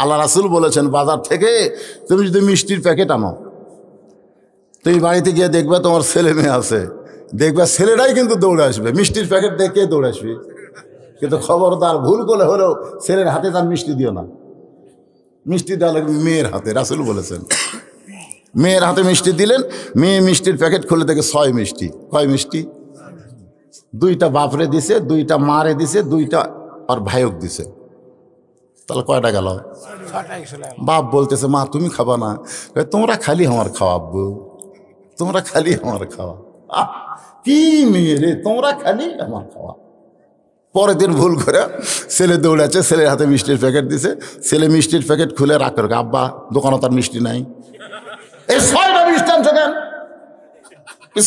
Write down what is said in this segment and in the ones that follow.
আল্লাহ রাসূল বলেছেন বাজার থেকে তুমি যদি মিষ্টির প্যাকেট আনো, তুমি বাড়িতে গিয়ে দেখবে তোমার ছেলে মেয়ে আছে, দেখবে ছেলেটাই কিন্তু দৌড়ে আসবে, মিষ্টির প্যাকেট দেখে দৌড়ে আসবে। কিন্তু খবরদার ভুল করে হলেও ছেলের হাতে তার মিষ্টি দিও না, মিষ্টি দেওয়া লাগবে মেয়ের হাতে। রাসূল বলেছেন মেয়ের হাতে মিষ্টি দিলেন, মেয়ে মিষ্টির প্যাকেট খুলে দেখে 6 মিষ্টি। কয় মিষ্টি? 2টা বাপরে দিছে, 2টা মারে দিছে, 2টা আর ভাইক দিছে। তাহলে কয়টা গেল? বাপ বলতেছে মা তুমি খাবা না? তোমরা খালি আমার খাওয়াবো, তোমরা খালি আমার খাওয়া। কি মেয়ে রে, তোমরা খালি আমার খাওয়া। পরের দিন ভুল করে ছেলে দৌড়াচ্ছে, ছেলের হাতে মিষ্টির প্যাকেট দিছে, ছেলে মিষ্টির প্যাকেট খুলে রাগ করে আব্বা দোকানে তার মিষ্টি নাই। এই 6টা মিষ্টি আনছো কেন?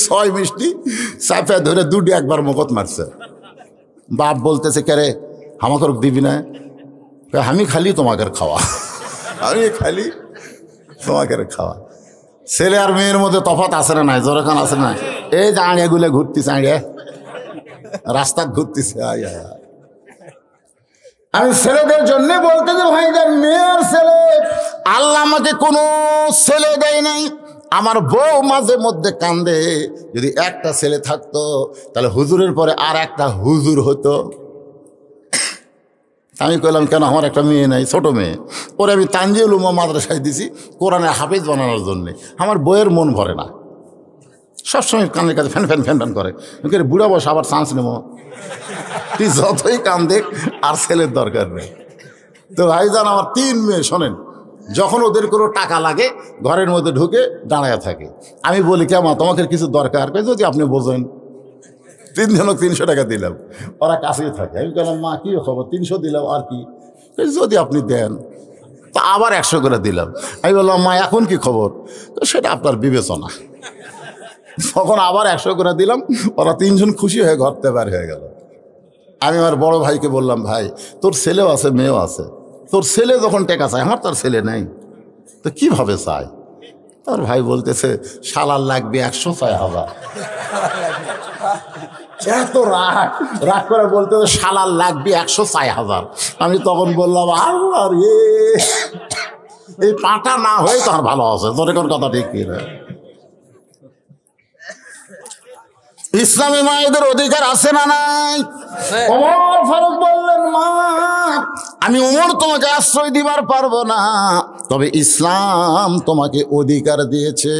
6 মিষ্টি চাপে ধরে 2টি একবার মুখত মারছে। বাপ বলতেছে কে রে আমাকে দিবি না? আমি খালি তোমাকে খাওয়া, আমি খালি তোমাকে খাওয়া। ছেলে আর মেয়ের মধ্যে তফাৎ আছে না নাই? জোরেখান আছে না? এই যে আড়িয়াগুলো ঘুরতেছে, আড়িয়া রাস্তা ঘুরতেছে। আমি ছেলেদের জন্য বলতে যে ভাই যার মেয়ের ছেলে, আল্লাহ আমাকে কোনো ছেলে দেয় নাই। আমার বউ মাঝে মধ্যে কান্দে, যদি একটা ছেলে থাকতো তাহলে হুজুরের পরে আর একটা হুজুর হতো। আমি কইলাম কেন, আমার একটা মেয়ে নাই, ছোট মেয়ে, ওরে আমি তানজিউল উলুম মাদ্রাসায় দিছি কোরআনের হাফেজ বানানোর জন্যে। আমার বইয়ের মন ভরে না, সবসময় কানের কাছে ফ্যান ফ্যান ফ্যান ফ্যান করে। বুড়া বয়স আবার চান্স নেব, তুই যতই কান্দে আর ছেলের দরকার নেই। তো ভাইজান আমার 3 মেয়ে, শোনেন, যখন ওদের কোনো টাকা লাগে ঘরের মধ্যে ঢুকে দাঁড়ায় থাকে। আমি বলি কেমন তোমাকে কিছু দরকার, যদি আপনি বোঝেন। 3 জনক 300 টাকা দিলাম, ওরা কাছেই থাকে। আমি বললাম মা কি খবর? 300 দিলাম, আর কি? যদি আপনি দেন। তা আবার 100 করে দিলাম। আমি বললাম মা এখন কি খবর? তো সেটা আপনার বিবেচনা। তখন আবার 100 করে দিলাম, ওরা 3 জন খুশি হয়ে ঘর থেকে বের হয়ে গেল। আমি আমার বড় ভাইকে বললাম ভাই তোর ছেলেও আছে মেয়েও আছে, তোর ছেলে যখন টাকা চায়, আমার তার ছেলে নেই, তো কিভাবে চায়? তোর ভাই বলতেছে শালার লাগবে 106,000। এত রাগ রাগ করে বলতেছে শালার লাগবে 106,000। আমি তখন বললাম আল্লাহ রে, এই পাটা না হয়ে তো আর ভালো আছে। তোর কোন কথা ঠিক কি না? ইসলামী মায়েদের অধিকার আছে না নাই? ওমর ফারুক বললেন মা আমি ওমর তোমাকে আশ্রয় দিবার পারবো না, তবে ইসলাম তোমাকে অধিকার দিয়েছে।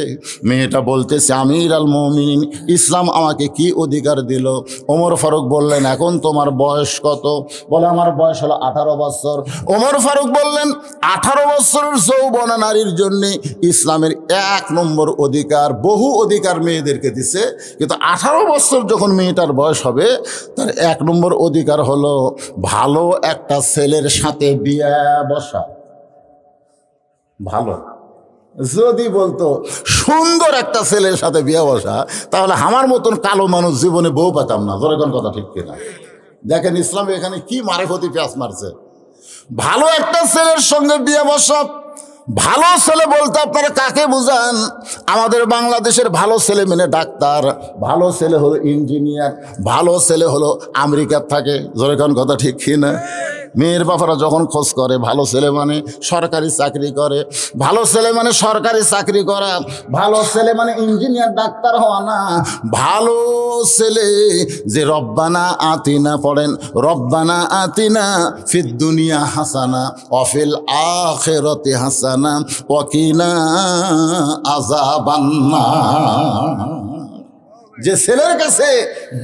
মেয়েটা বলতেছে আমির আল মুমিনিন, ইসলাম আমাকে কি অধিকার দিল? ওমর ফারুক বললেন এখন তোমার বয়স কত? বলে আমার বয়স হলো 18 বছর। ওমর ফারুক বললেন 18 বছরের যৌবনা নারীর জন্যে ইসলামের 1 নম্বর অধিকার, বহু অধিকার মেয়েদেরকে দিছে, কিন্তু 18 বছর যখন মেয়েটার বয়স হবে তার 1 নম্বর অধিকার হলো ভালো একটা ছেলের সাথে বিয়ে বসা। ভালো যদি বলতো সুন্দর একটা ছেলের সাথে বিয়ে বসা, তাহলে আমার মতন কালো মানুষ জীবনে বউ পেতাম না। ধরে কোন কথা ঠিক কিনা? দেখেন ইসলামে এখানে কি মারেফতি পেঁয়াজ মারছে। ভালো একটা ছেলের সঙ্গে বিয়ে বসা। ভালো ছেলে বলতে আপনারা কাকে বুঝান? আমাদের বাংলাদেশের ভালো ছেলে মানে ডাক্তার, ভালো ছেলে হলো ইঞ্জিনিয়ার, ভালো ছেলে হলো আমেরিকার থাকে। জোরে কোন কথা ঠিক কিনা? মেয়ের বাবারা যখন খোঁজ করে ভালো ছেলে মানে সরকারি চাকরি করে, ভালো ছেলে মানে সরকারি চাকরি করা, ভালো ছেলে মানে ইঞ্জিনিয়ার ডাক্তার হওয়া না। ভালো ছেলে যে রব্বানা আতিনা পড়েন, রব্বানা আতিনা ফিদ দুনিয়া হাসানা ওয়াফিল আখিরাতি হাসানা ওয়া কিনা আযাবান্নার। যে ছেলের কাছে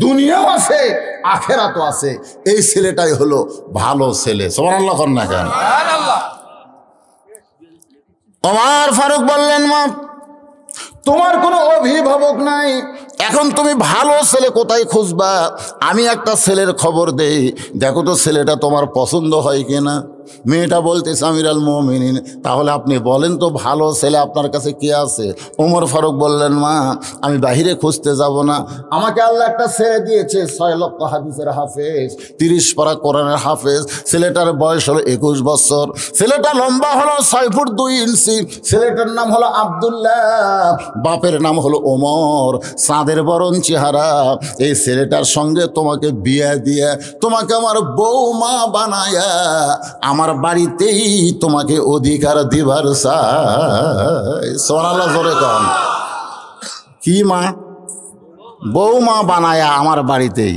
দুনিয়াও আছে আখেরাতও আছে, এই ছেলেটাই হলো ভালো ছেলে। সুবহানাল্লাহ কর না কেন? ওমর ফারুক বললেন মা তোমার কোনো অভিভাবক নাই, এখন তুমি ভালো ছেলে কোথায় খুঁজবা? আমি একটা ছেলের খবর দেই, দেখো তো ছেলেটা তোমার পছন্দ হয় কিনা। মেয়েটা বলতেছে আমির আল মুমিনিন তাহলে আপনি বলেন তো ভালো ছেলে আপনার কাছে কে আছে? ওমর ফারুক বললেন মা আমি বাহিরে খুঁজতে যাব না, আমাকে আল্লাহ একটা ছেলে দিয়েছে 6 লক্ষ হাদিসের হাফেজ, 30 পারা কোরআনের হাফেজ। ছেলেটার বয়স হলো 21 বছর, ছেলেটা লম্বা হলো 6 ফুট 2 ইঞ্চি, ছেলেটার নাম হলো আব্দুল্লাহ, বাপের নাম হলো ওমর, চাঁদের বরণ চেহারা। এই ছেলেটার সঙ্গে তোমাকে বিয়ে দিয়ে তোমাকে আমার বৌমা বানায়া আমার বাড়িতেই তোমাকে অধিকার দিবার চাই। সুবহানাল্লাহ জোরে কন। কি মা? বৌমা বানায়া আমার বাড়িতেই।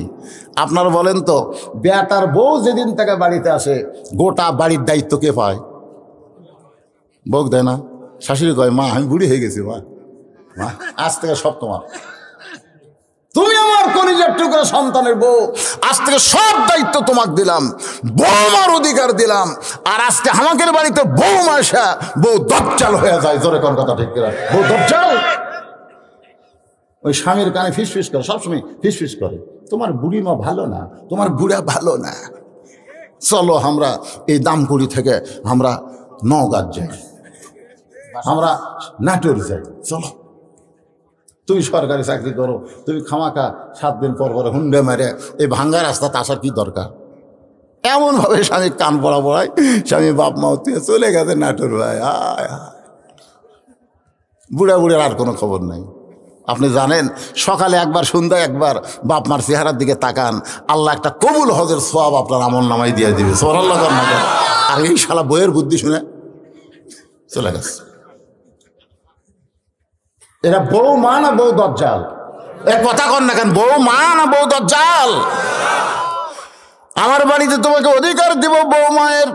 আপনার বলেন তো, বেটার বউ যেদিন থেকে বাড়িতে আসে গোটা বাড়ির দায়িত্ব কে পায়? বউ দেয় না? শাশুড়ি কয়, মা আমি বুড়ি হয়ে গেছি, মা মা আজ থেকে সব তোমার, তুমি আমার কলিজার টুকরা সন্তানের বউ, আজ থেকে সব দায়িত্ব তোমাকে দিলাম, বৌমার অধিকার দিলাম। আর আজকে আমাদের বাড়িতে বৌমা আসা বউ দজ্জাল হয়ে যায়। জোরে কোন কথা ঠিক কিনা? বউ দজ্জাল। ওই স্বামীর কানে ফিসফিস করে, সবসময় ফিসফিস করে, তোমার বুড়ি মা ভালো না, তোমার বুড়া ভালো না, চলো আমরা এই দামকুড়ি থেকে আমরা নওগাঁ যাই, আমরা নাটোর যাই, চলো। তুমি সরকারি চাকরি করো, তুমি খামাকা 7 দিন পর পরে হুন্ডে মেরে এই ভাঙ্গা রাস্তাতে আসার কি দরকার? এমনভাবে স্বামী কান পড়া পড়ায়, স্বামী বাপ মা তুই চলে গেছে নাটোর ভাই। বুড়া বুড়ের আর কোনো খবর নাই। আপনি জানেন, সকালে একবার সন্ধ্যায় একবার বাপ মার চেহারার দিকে তাকান, আল্লাহ একটা কবুল হজের সওয়াব আপনার আমল নামাই দিয়ে দিবে। সুবহানাল্লাহ। আর এই শালা বইয়ের বুদ্ধি শুনে চলে গেছে। এরা বউ মা না বউ দজ্জাল? এ কথা কন না কেন? বউ মা না বউ দজ্জাল? আমার বাড়িতে তোমাকে অধিকার দিব। বউ মায়ের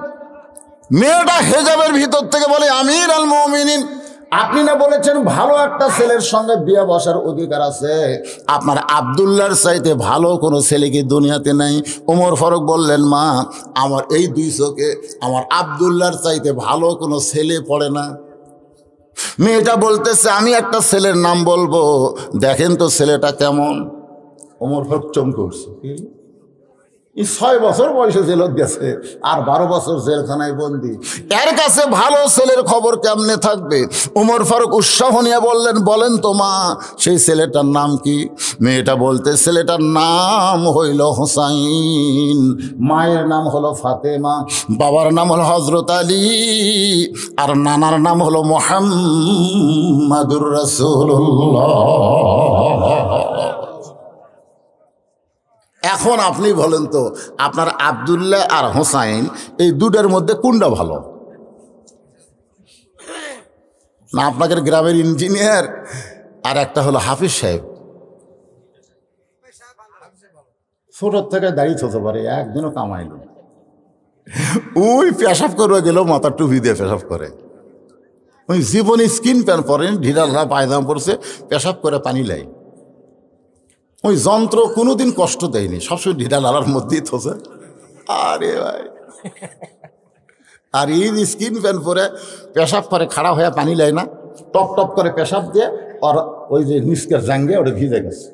মেয়েটা হেজাবের ভিতর থেকে বলে, আমির আল মুমিনিন, আপনি না বলেছেন ভালো একটা ছেলের সঙ্গে বিয়ে বসার অধিকার আছে? আপনার আব্দুল্লাহর চাইতে ভালো কোনো ছেলে কি দুনিয়াতে নাই? ওমর ফারুক বললেন, মা আমার এই 2 চোখে আমার আব্দুল্লাহর চাইতে ভালো কোনো ছেলে পড়ে না। মেয়েটা বলতেছে, আমি একটা ছেলের নাম বলবো, দেখেন তো ছেলেটা কেমন। ওমর ফারুক চমকে উঠছে। 6 বছর বয়সে জেলত গেছে, আর 12 বছর জেলখানায় বন্দি, এর কাছে ভালো ছেলের খবর কেমনে থাকবে? ওমর ফারুক উৎসাহ নিয়ে বললেন, বলেন তো মা সেই ছেলেটার নাম কি? মেয়েটা বলতে, ছেলেটার নাম হইল হোসাইন, মায়ের নাম হলো ফাতেমা, বাবার নাম হলো হজরত আলী, আর নানার নাম হলো মুহাম্মাদুর রাসূলুল্লাহ। এখন আপনি বলেন তো, আপনার আব্দুল্লাহ আর হোসাইন এই দুটার মধ্যে কোনটা ভালো? না আপনাদের গ্রামের ইঞ্জিনিয়ার আর একটা হলো হাফিজ সাহেব? ছোটোর থেকে দাঁড়িয়ে হতে পারে, একদিনও কামাইল। ওই পেশাব করে গেলেও মাথার টুপি দিয়ে পেশাব করে, ওই জীবনে স্কিন প্যান্ট পরেন, ঢিলা পায়জামা পরছে, পেশাব করে পানি লাই। ওই যন্ত্র কোনোদিন কষ্ট দেয়নি, সবসময় ঢিলা লালার মধ্যেই থসে। আরে ভাই, আর এই স্কিন প্যান্ট পরে পেশাব করে খাড়া হয়ে পানি লাই না, টপ টপ করে পেশাব দিয়ে, আর ওই যে নিষ্কের জাঙ্গে ওটা ভিজে গেছে।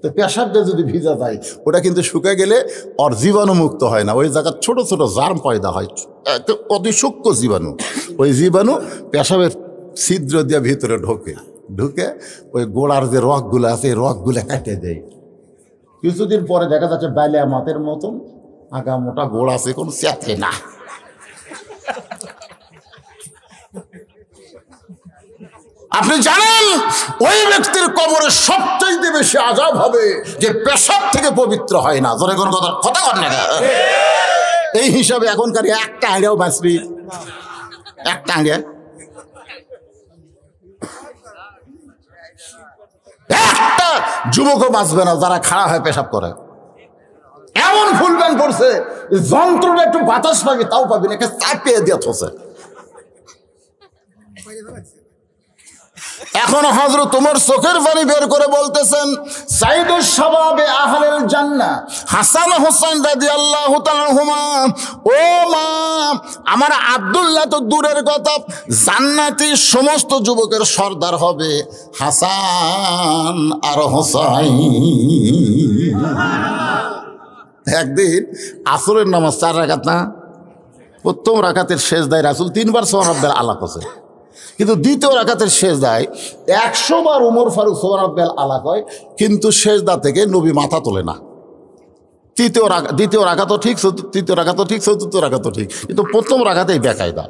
তো পেশাব দিয়ে যদি ভিজা যায়, ওটা কিন্তু শুকে গেলে ওর জীবাণু মুক্ত হয় না, ওই জায়গায় ছোট ছোট জার্ম পয়দা হয়, অতি সূক্ষ্ম জীবাণু। ওই জীবাণু পেশাবের ছিদ্র দিয়ে ভিতরে ঢোকে, ঢুকে ওই গোড়ার যে রগগুলো আছে এই রগগুলো কাটে দেয়। কিছুদিন পরে দেখা যাচ্ছে বাইলিয়া মাতের মতন আগা মোটা গোড় আছে, কোনো চেতে না। আপনি জানেন ওই ব্যক্তির কবরে সবচাইতে বেশি আযাব হবে যে পেশাব থেকে পবিত্র হয় না। ধরে কোন কথা কথা কর না। এই হিসাবে এখনকার একটা আইডিয়াও বাঁচবি, একটা আইডিয়া, একটা যুবকও বাঁচবে না যারা খাড়া হয়ে পেশাব করে। এমন ফুল প্যান্ট পড়ছে, যন্ত্রটা একটু বাতাস পাবি তাও পাবি না, চাপিয়ে দিয়ে থসে। এখন হযরত ওমর চোখের পানি বের করে বলতেছেন, সাইদুস শাবাবে আহলিল জান্নাহ হাসান হোসেন রাদিয়াল্লাহু তাআলা আনহুমা, ও মা আমার আব্দুল্লাহ তো দূরের কথা, জান্নাতি সমস্ত যুবকের সর্দার হবে হাসান আর হোসাইন। একদিন আসরের নামাজ 4 রাকাত না, প্রথম রাকাতের শেষদায় রাসূল 3 বার সুবহানাল্লাহ আলা করেছে, কিন্তু দ্বিতীয় রাকাতের শেষদায় 100 বার ওমর ফারুক সুবহানাল্লাহ আলা কয়, কিন্তু শেষদা থেকে নবী মাথা তোলে না। দ্বিতীয় রাকাতও ঠিক, তৃতীয় রাকাতও ঠিক, চতুর্থ রাকাতও ঠিক, কিন্তু প্রথম রাকাতেই বেকায়দা।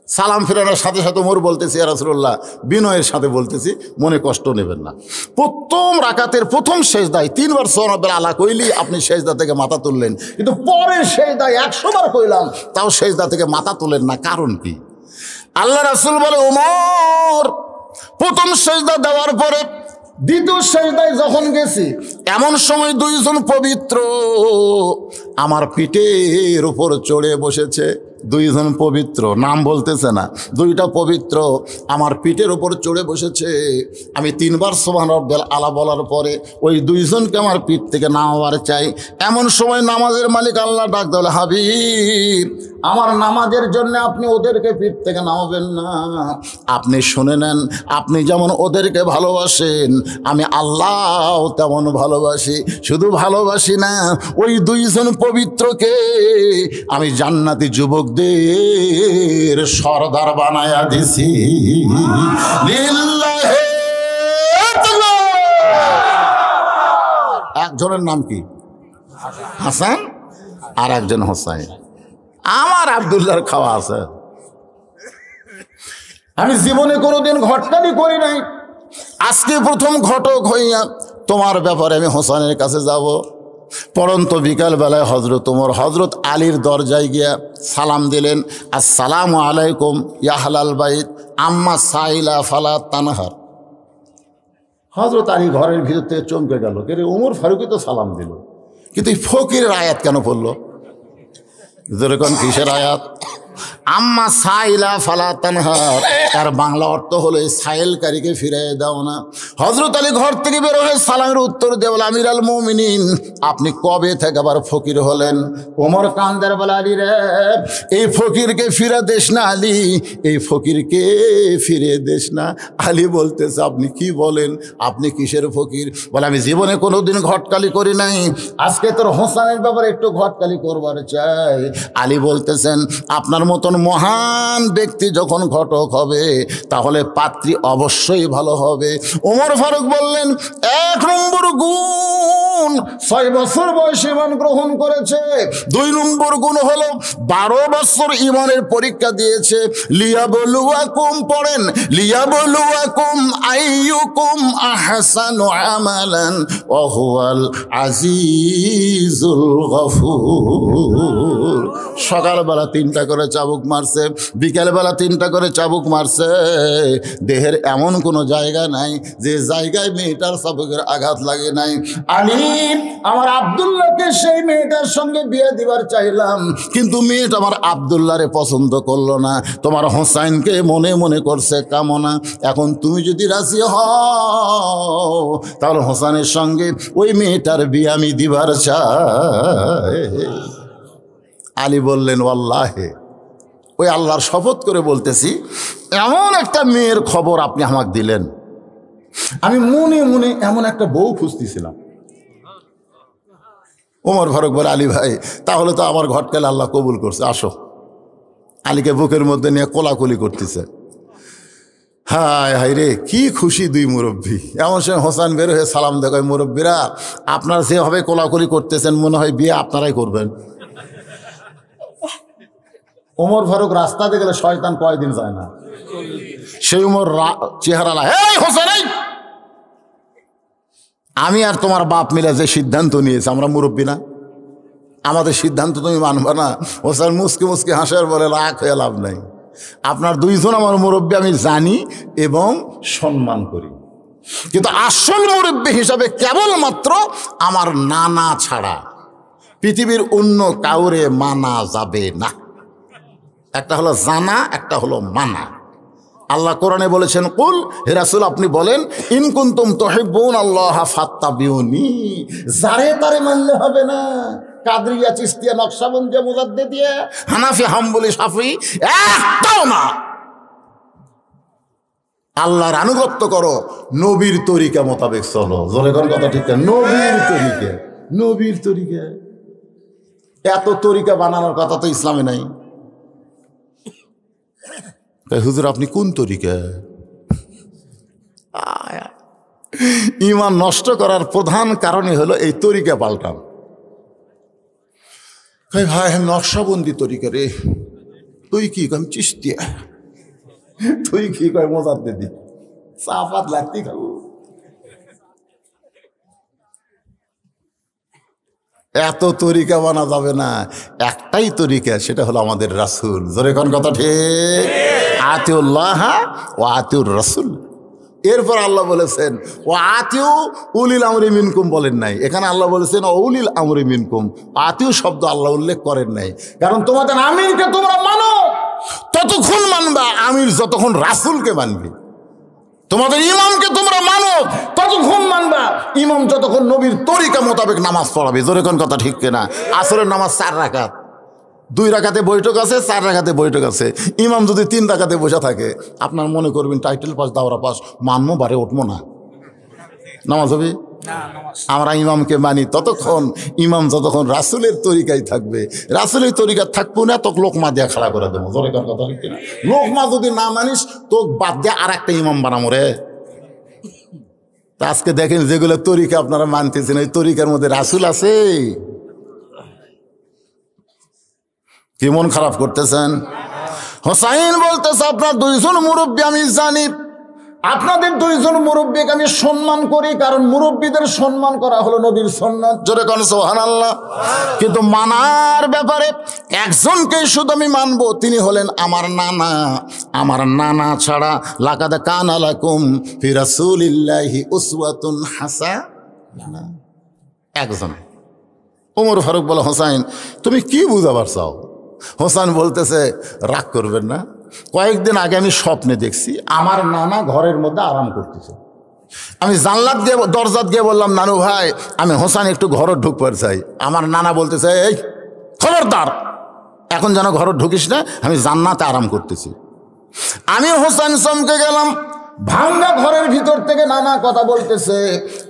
সালাম ফেরানোর সাথে সাথে ওমর বলতেছি, ইয়া রাসূলুল্লাহ, বিনয়ের সাথে বলতেছি, মনে কষ্ট নেবেন না। প্রথম রাকাতের প্রথম সেজদায় 3 বার সুবহানাল্লাহ আলা কইলি আপনি সেজদা থেকে মাথা তুললেন, কিন্তু পরের সেজদায় 100 বার কইলাম তাও সেজদা থেকে মাথা তুলেন না, কারণ কি? আল্লাহ রাসূল বলে, ওমর প্রথম সেজদা দেওয়ার পরে দ্বিতীয় সেজদায় যখন গেছি, এমন সময় দুইজন পবিত্র আমার পিঠের উপর চড়ে বসেছে। দুইজন পবিত্র, নাম বলতেছে না, দুইটা পবিত্র আমার পিঠের উপর চড়ে বসেছে। আমি 3 বার সুবহানাল্লাহ আলা বলার পরে ওই দুইজনকে আমার পিঠ থেকে নামাবার চাই। এমন সময় নামাজের মালিক আল্লাহ ডাক দিল, হাবিব, আমার নামাজের জন্য আপনি ওদেরকে পিঠ থেকে নামাবেন না। আপনি শুনে নেন, আপনি যেমন ওদেরকে ভালোবাসেন আমি আল্লাহ তেমন ভালোবাসি। শুধু ভালোবাসি না, ওই দুইজন পবিত্রকে আমি জান্নাতি যুবকদের সরদার বানায়া দিছি। লিল্লাহে তাআলা। একজনের নাম কি? হাসান, আর একজন হোসাইন। আমার আব্দুল্লাহর খাওয়া আছে। আমি জীবনে কোনোদিন ঘটনাই করি নাই, আজকে প্রথম ঘটক হইয়া তোমার ব্যাপারে আমি হোসেনের কাছে যাব। পরন্ত বিকালবেলায় হজরত ওমর হজরত আলীর দরজায় গিয়া সালাম দিলেন, আসসালামু আলাইকুম ইয়া আহলাল বাইত আম্মা সাইলা ফালা তানহার। হজরত আলী ঘরের ভিতর থেকে চমকে গেল, কে রে, ওমর ফারুকই তো সালাম দিল, কিন্তু এই ফকিরের আয়াত কেন পড়লো? যেরকম কিসের আয়াত? আম্মা সাইলা ফালা তানহার, তার বাংলা অর্থ হলো সাইলকারীকে ফিরিয়ে দাও না। হযরত আলী ঘর থেকে বের হয়ে সালামের উত্তর দিয়ে বলে, আমির আল মুমিনিন, আপনি কবে থেকে আবার ফকির হলেন? ওমর কান্দার বলে, আলী রে, এই ফকিরকে ফিরে দেশ না আলী, এই ফকিরকে ফিরে দেশ না। আলী বলতেছে, আপনি কি বলেন? আপনি কিসের ফকির? বলে, আমি জীবনে কোনোদিন ঘটকালি করি নাই, আজকে তোর হোসেনের ব্যাপারে একটু ঘটকালি করবার চাই। আলী বলতেছেন, আপনার মতন মহান ব্যক্তি যখন ঘটক হবে তাহলে পাত্রী অবশ্যই ভালো হবে। ওমর ফারুক বললেন, 1 নম্বর গুণ 6 বছর বয়সে ঈমান গ্রহণ করেছে। 2 নম্বর গুণ হলো 12 বছর ঈমানের পরীক্ষা দিয়েছে। লিয়াবলুয়াকুম, পড়েন, লিয়াবলুয়াকুম আইয়ুকুম আহসানু আমালান ওয়া হুয়াল আজিজুল গফুর। সকালবেলা 3টা করে চাবুক মারছে, বিকেলবেলা 3টা করে চাবুক মারছে। দেহের এমন কোনো জায়গা নাই যে জায়গায় মেয়েটার চাবুকের আঘাত লাগে নাই। আমি আমার আব্দুল্লাহকে সেই মেয়েটার সঙ্গে বিয়ে দিবার চাইলাম, কিন্তু মেয়েটা আমার আব্দুল্লাহরে পছন্দ করলো না, তোমার হোসাইনকে মনে মনে করছে কামনা। এখন তুমি যদি রাজি হও তাহলে হোসাইনের সঙ্গে ওই মেয়েটার বিয়ে আমি দিবার চাই। আলী বললেন, ওয়াল্লাহে, ওই আল্লাহর শপথ করে বলতেছি, এমন একটা মেয়ের খবর আপনি আমাকে দিলেন, আমি মনে মনে এমন একটা বউ খুঁজতেছিলাম। ওমর ফারুক বলে, আলী ভাই, তাহলে তো আমার ঘটকালে আল্লাহ কবুল করছে, আসো। আলীকে বুকের মধ্যে নিয়ে কোলাকুলি করতেছে। হায় হায় রে, কি খুশি দুই মুরব্বী। এমন সময় হোসেন বের হয়ে সালাম দেখায়, মুরব্বীরা, আপনার যেভাবে কোলাকুলি করতেছেন মনে হয় বিয়ে আপনারাই করবেন। ওমর ফারুক রাস্তাতে গেলে শয়তান কয়দিন যায় না, সেই উমর চেহারা, এই হোসেন, আমি আর তোমার বাপ মিলে যে সিদ্ধান্ত নিয়েছে, আমরা মুরব্বী না, আমাদের সিদ্ধান্ত তুমি মানবা না? হোসেন মুসকি মুসকি হাসার বলে, রাগ হয়ে লাভ নাই, আপনার দুইজন আমার মুরব্বী আমি জানি এবং সম্মান করি, কিন্তু আসল মুরব্বী হিসাবে কেবলমাত্র আমার নানা ছাড়া পৃথিবীর অন্য কাউরে মানা যাবে না। একটা হলো জানা, একটা হলো মানা। আল্লাহ কোরআনে বলেছেন, কুল, হে রাসূল আপনি বলেন, ইন কুনতুম তুহিব্বুনাল্লাহ ফাত্তাবিউনি, যারে তারে মানলে হবে না। কাদরিয়া, চিশতিয়া, নকশবন্দিয়া, মুজাদ্দিদিয়া, হানাফি, হাম্বলি, শাফি, একটাও না। আল্লাহর আনুগত্য করো, নবীর তরিকা মোতাবেক চলো। জোরে কোন কথা ঠিক না? নবীর তরিকা, নবীর তরিকা। এত তরিকা বানানোর কথা তো ইসলামে নাই। হুজুর আপনি কোন তরিকা? ঈমান নষ্ট করার প্রধান কারণই হলো এই তরিকা পাল্টান। ভাই নকশবন্দি তরিকা রে, তুই কি? আমি চিশতিয়া। তুই কি কয় মজার দিদি চা পাত লাগতেই খাবো। এত তরিকা বানা যাবে না, একটাই তরিকা, সেটা হলো আমাদের রাসূল। জোরে কোন কথা ঠিক? আতিউল্লাহ ও আতিউর রাসূল। এরপর আল্লাহ বলেছেন ও আতিউ উলিল আমরি মিনকুম, বলেন নাই। এখানে আল্লাহ বলেছেন উলিল আমরি মিনকুম, আতিউ শব্দ আল্লাহ উল্লেখ করেন নাই। কারণ তোমাদের আমিরকে তোমরা মানো, ততক্ষণ মানবা আমির যতক্ষণ রাসূলকে মানবে। তোমাদের ইমামকে তোমরা মানো, ততক্ষণ মানবা ইমাম যতক্ষণ নবীর তরিকা মোতাবেক নামাজ পড়াবে। জোরে কোন কথা ঠিক কিনা? আসরের নামাজ 4 রাকাত, 2 রাকাতে বৈঠক আছে, 4 রাকাতে বৈঠক আছে। ইমাম যদি 3 রাকাতে বসে থাকে, আপনার মনে করবেন টাইটেল পাস দাওরা পাস, মানবো বারে উঠবো না, নামাজ হবে? আমরা ইমামকে মানি ততক্ষণ, ইমাম যতক্ষণ রাসূলের তরিকায় থাকবে। রাসূলের তরিকা থাকবো না তো লোকমা দিয়া খাড়া করে দেবো। জোরে কোন কথা ঠিক কিনা? লোকমা যদি না মানিস তো বাদ দিয়ে আর একটা ইমাম বানাবো রে। তা আজকে দেখেন যেগুলো তরিকা আপনারা মানতেছেন, ওই তরিকার মধ্যে রাসূল আছে? কি মন খারাপ করতেছেন? হোসাইন বলতেছে আপনার 2 জন মুরব্বী আমি জানি, আপনাদের 2 জন মুরব্বীকে আমি সম্মান করি, কারণ মুরব্বীদের সম্মান করা হলো নবীর সুন্নাত। জোরে কোন সুবহানাল্লাহ। কিন্তু মানার ব্যাপারে একজনকেই শুধু আমি মানবো, তিনি হলেন আমার নানা। আমার নানা ছাড়া লাকাদ কানা লাকুম ফি রাসূলিল্লাহি উসওয়াতুন হাসানাহ, একজন। ওমর ফারুক বলে হোসাইন তুমি কি বুঝাবার চাও? হোসাইন বলতেছে রাগ করবেন না, কয়েকদিন আগে আমি স্বপ্নে দেখছি আমার নানা ঘরের মধ্যে আরাম করতেছে। আমি জানলাত দিয়ে দরজাত গিয়ে বললাম নানু ভাই আমি হোসাইন একটু ঘরে ঢুকবার চাই। আমার নানা বলতেছে এই খবরদার, এখন যেন ঘরে ঢুকিস না, আমি জান্নাতে আরাম করতেছি। আমি হোসাইন চমকে গেলাম, ভাঙ্গা ঘরের ভিতর থেকে নানা কথা বলতেছে,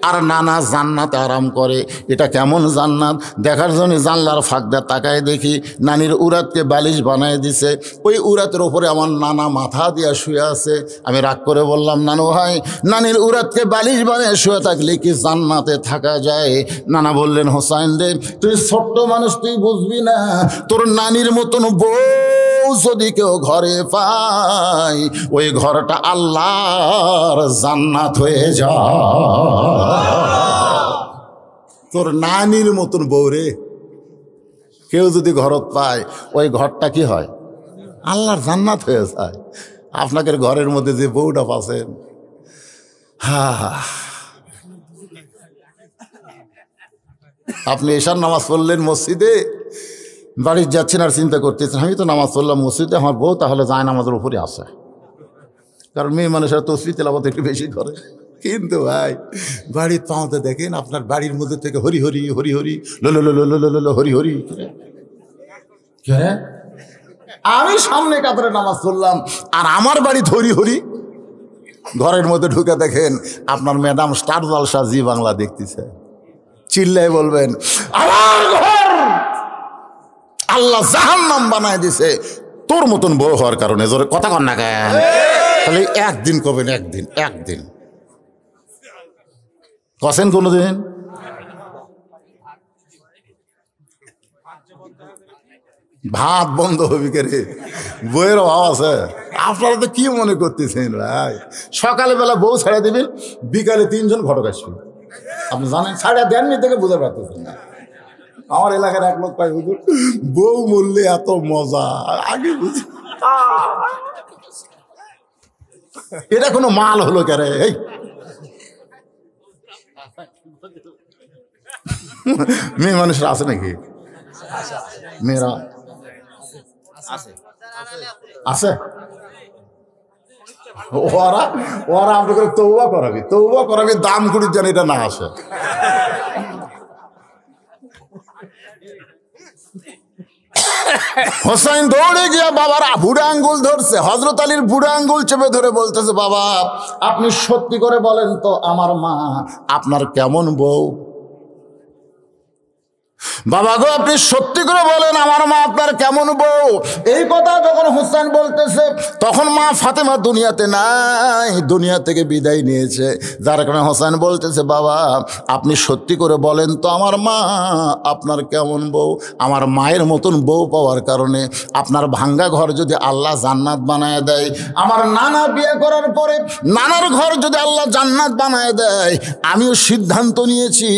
আর নানা জান্নাতে আরাম করে। এটা কেমন জান্নাত দেখার জন্য জানলার ফাঁক দিয়ে তাকায় দেখি নানির উরাতকে বালিশ বানায় দিছে। ওই উরাতের ওপরে আমার নানা মাথা দিয়া শুয়ে আছে। আমি রাগ করে বললাম নানু ভাই নানির উরাতকে বালিশ বানিয়ে শুয়ে থাকলে কি জান্নাতে থাকা যায়? নানা বললেন হোসাইন রে তুই ছোট্ট মানুষ, তুই বুঝবি না, তোর নানির মতন বউ যদি কেউ ঘরে পায় ওই ঘরটা আল্লাহর জান্নাত হয়ে যায়। তোর নানির মতন বউ রে কেউ যদি ঘরত পায় ওই ঘরটা কি হয়? আল্লাহর জান্নাত হয়ে যায়। আপনাকে ঘরের মধ্যে যে বউটা পাচ্ছেন, আপনি এশার নামাজ পড়লেন মসজিদে, বাড়ির যাচ্ছেন আর চিন্তা করতেছেন আমি তো নামাজ পড়লাম মসজিদে, আমার বউ তাহলে যায় নামাজের উপরে আসে, কারণ মেয়ে মানুষের তসবিহ তেলাওয়াত একটু বেশি করে। কিন্তু ভাই বাড়ির পাওতে দেখেন আপনার বাড়ির মধ্যে থেকে হরি হরি হরি হরি লো লো লো লো লো হরি হরি। আমি সামনে কাতারে নামাজ পড়লাম আর আমার বাড়ি হরি হরি। ঘরের মধ্যে ঢুকে দেখেন আপনার ম্যাডাম স্টার জলসা জি বাংলা দেখতেছে, চিল্লাই বলবেন আমার ঘর আল্লাহ জাহান্নাম বানায় দিছে তোর মতন বউ হওয়ার কারণে। জোরে কথা কন না কেন? তাহলে একদিন কবেন, একদিন একদিন কছেন কোনোদিন? ভাত বন্ধ হবি কে রে? বইয়ের অভাব আছে? আপনারা তো কি মনে করতেছেন ভাই? সকালবেলা বউ ছেড়ে দিবেন, বিকালে 3 জন ঘটক আসবে। আপনি জানেন দেননি থেকে বুঝতে পারতেছেন না। আমার এলাকার এক লোক পাই হুজুর বউ মরলে এত মজা আগে বুঝি, এটা কোনো মাল হলো কে রে? এই মেয়ে মানুষরা আছে নাকি? মেয়েরা আছে? ওরা ওরা আপনাকে তৌবা করাবি দাম কুড়ির যেন এটা না আসে। হোসাইন দৌড়ে গিয়া বাবার বুড়া আঙ্গুল ধরছে, হযরত আলীর বুড়া আঙ্গুল চেপে ধরে বলতেছে বাবা আপনি সত্যি করে বলেন তো আমার মা আপনার কেমন বউ? বাবা গো, আপনি সত্যি করে বলেন আমার মা আপনার কেমন বউ? এই কথা যখন হোসেন বলতেছে তখন মা ফাতেমা দুনিয়াতে নাই, দুনিয়া থেকে বিদায় নিয়েছে। যার কারণে হোসেন বলতেছে বাবা আপনি সত্যি করে বলেন তো আমার মা আপনার কেমন বউ? আমার মায়ের মতন বউ পাওয়ার কারণে আপনার ভাঙ্গা ঘর যদি আল্লাহ জান্নাত বানায় দেয়, আমার নানা বিয়ে করার পরে নানার ঘর যদি আল্লাহ জান্নাত বানায় দেয়, আমিও সিদ্ধান্ত নিয়েছি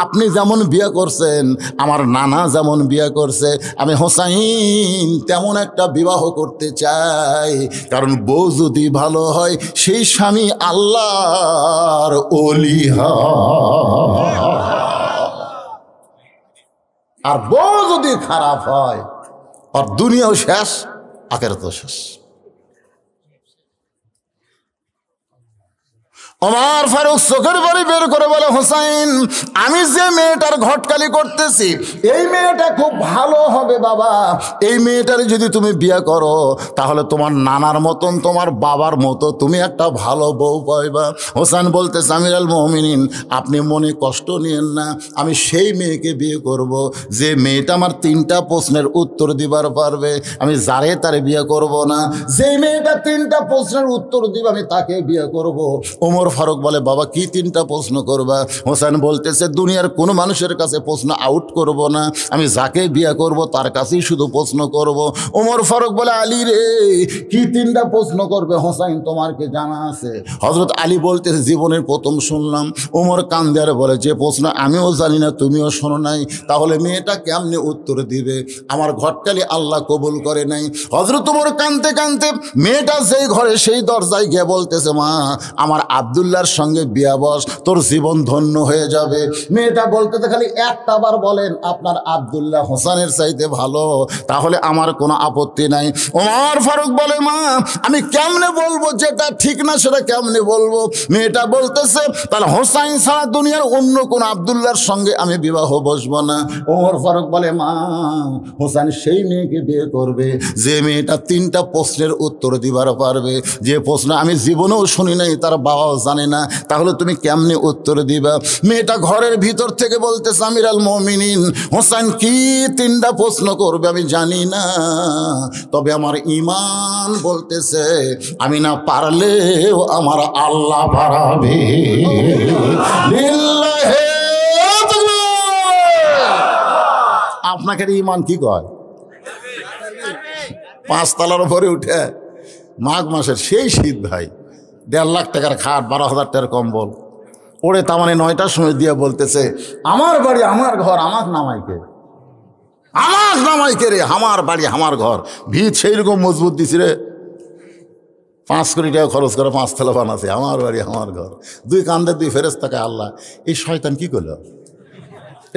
আপনি যেমন বিয়ে করছেন, আমার নানা যেমন বিয়ে করছে, আমি হোসাইন তেমন একটা বিবাহ করতে চাই। কারণ বউ যদি ভালো হয় সেই স্বামী আল্লাহর ওলি হয়, আর বউ যদি খারাপ হয় আর দুনিয়াও শেষ আখিরাতও শেষ। ওমর ফারুক চোখের বাড়ি বের করে বলে হোসাইন আমি যে মেয়েটার ঘটকালি করতেছি এই মেয়েটা খুব ভালো হবে বাবা, এই মেয়েটার যদি তুমি বিয়ে করো তাহলে তোমার নানার মতন তোমার বাবার মতো তুমি একটা ভালো বউ পাইবা। হোসেন বলতেছে আমিরুল মুমিনিন আপনি মনে কষ্ট নিয়েন না, আমি সেই মেয়েকে বিয়ে করব যে মেয়েটা আমার 3টা প্রশ্নের উত্তর দিবার পারবে। আমি যারে তারে বিয়ে করব না, যে মেয়েটা 3টা প্রশ্নের উত্তর দিবে আমি তাকে বিয়ে করব। ওমর ফারুক বলে বাবা কি 3টা প্রশ্ন করবা? হোসেন বলতেছে দুনিয়ার কোনো মানুষের কাছে প্রশ্ন আউট করব না, আমি যাকে বিয়ে করব তার কাছেই শুধু প্রশ্ন করব। ওমর ফারুক বলে আলী রে কি 3টা প্রশ্ন করবে হোসেন তোমার কি জানা আছে? হযরত আলী বলতেছে জীবনের প্রথম শুনলাম। ওমর কান্দে আর বলে যে প্রশ্ন আমিও জানি না তুমিও শোনো নাই, তাহলে মেয়েটা কেমনে উত্তর দিবে? আমার ঘটকালি আল্লাহ কবুল করে নাই। হযরত ওমর কাঁদতে কাঁদতে মেয়েটা যেই ঘরে সেই দরজায় গিয়ে বলতেছে মা আমার আব্দুল্লাহর সঙ্গে বিয়া বস, তোর জীবন ধন্য হয়ে যাবে। মেয়েটা বলতেছে খালি একটা বার বলেন আপনার আব্দুল্লাহ হোসেনের চাইতে ভালো, তাহলে আমার কোনো আপত্তি নাই। ওমর ফারুক বলে মা আমি কেমনে বলবো যেটা ঠিক না সেটা কেমনে বলবো? মেয়েটা বলতেছে তাহলে হোসাইন ছাড়া দুনিয়ার অন্য কোন আব্দুল্লাহর সঙ্গে আমি বিবাহ বসবো না। ওমর ফারুক বলে মা হোসেন সেই মেয়েকে বিয়ে করবে যে মেয়েটা 3টা প্রশ্নের উত্তর দিবার পারবে, যে প্রশ্ন আমি জীবনেও শুনি নাই তার বাবাও জানে না, তাহলে তুমি কেমনে উত্তর দিবা? মেয়েটা ঘরের ভিতর থেকে বলতেছে আমিরুল মুমিনিন হোসেন কি 3টা প্রশ্ন করবে আমি জানি না, তবে আমার ঈমান বলতেছে আমি না পারলেও আমার আল্লাহ পারাবে। লিল্লাহি আপনাকে ঈমান কি কয়? 5 তলার উপরে উঠে মাঘ মাসের সেই শীত ভাই, 1.5 লাখ টাকার খাট 12,000 টাকার কম্বল ওরে তামানে 9টার সময় দিয়ে বলতেছে আমার বাড়ি আমার ঘর আমার নামাইকে, আমার নামাইকে রে, আমার বাড়ি আমার ঘর। ভিত সেই রকম মজবুত দিছি রে, 5 কোটি টাকা খরচ করে 5 তলা বানাছে, আমার বাড়ি আমার ঘর। 2 কান্দে 2 ফেরেশতাকে আল্লাহ। এই শয়তান কি করলো?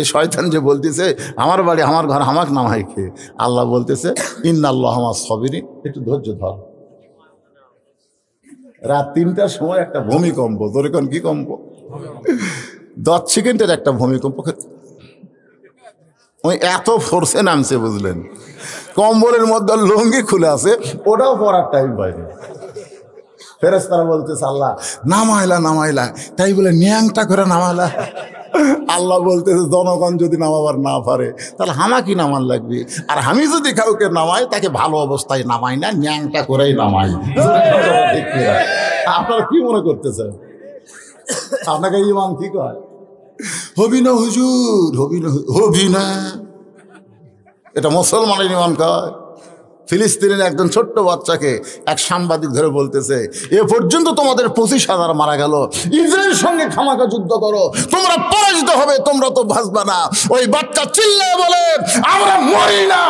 এই শয়তান যে বলতেছে আমার বাড়ি আমার ঘর আমাক নামাইকে, আল্লাহ বলতেছে ইন্নাল্লাহ মাস সাবিরিন, একটু ধৈর্য ধর। রাত 3টার সময় একটা ভূমিকম্প, তোর এখন কি কম্প 10 সেকেন্ডের একটা ভূমিকম্প, ওই এত ফোর্সে নামছে বুঝলেন, কম্বলের মধ্যে লুঙ্গি খুলে আছে ওটাও পরার টাইম পাইনি। ফেরেশতারা বলতেছে আল্লাহ নামাইলা নামাইলা, তাই বলে ন্যাংটা করে নামাইলা। আল্লাহ বলতেছে জনগণ যদি নামাবার না পারে তাহলে আমাকে নামান লাগবে, আর আমি যদি কাউকে নামাই তাকে ভালো অবস্থায় নামাই না, ন্যাংটা করেই নামাই। আপনারা কি মনে করতেছেন? আপনাকে ইমান কি কয়? হবি না হুজুর, হবি না, হবি না, এটা মুসলমানের ইমান কয়। ফিলিস্তিনের একজন ছোট্ট বাচ্চাকে এক সাংবাদিক ধরে বলতেছে এ পর্যন্ত তোমাদের 25,000 মারা গেল, ইসরায়েলের সঙ্গে খামাখা যুদ্ধ করো, তোমরা পরাজিত হবে, তোমরা তো বাঁচবে না। ওই বাচ্চা চিল্লায় বলে আমরা মরি না,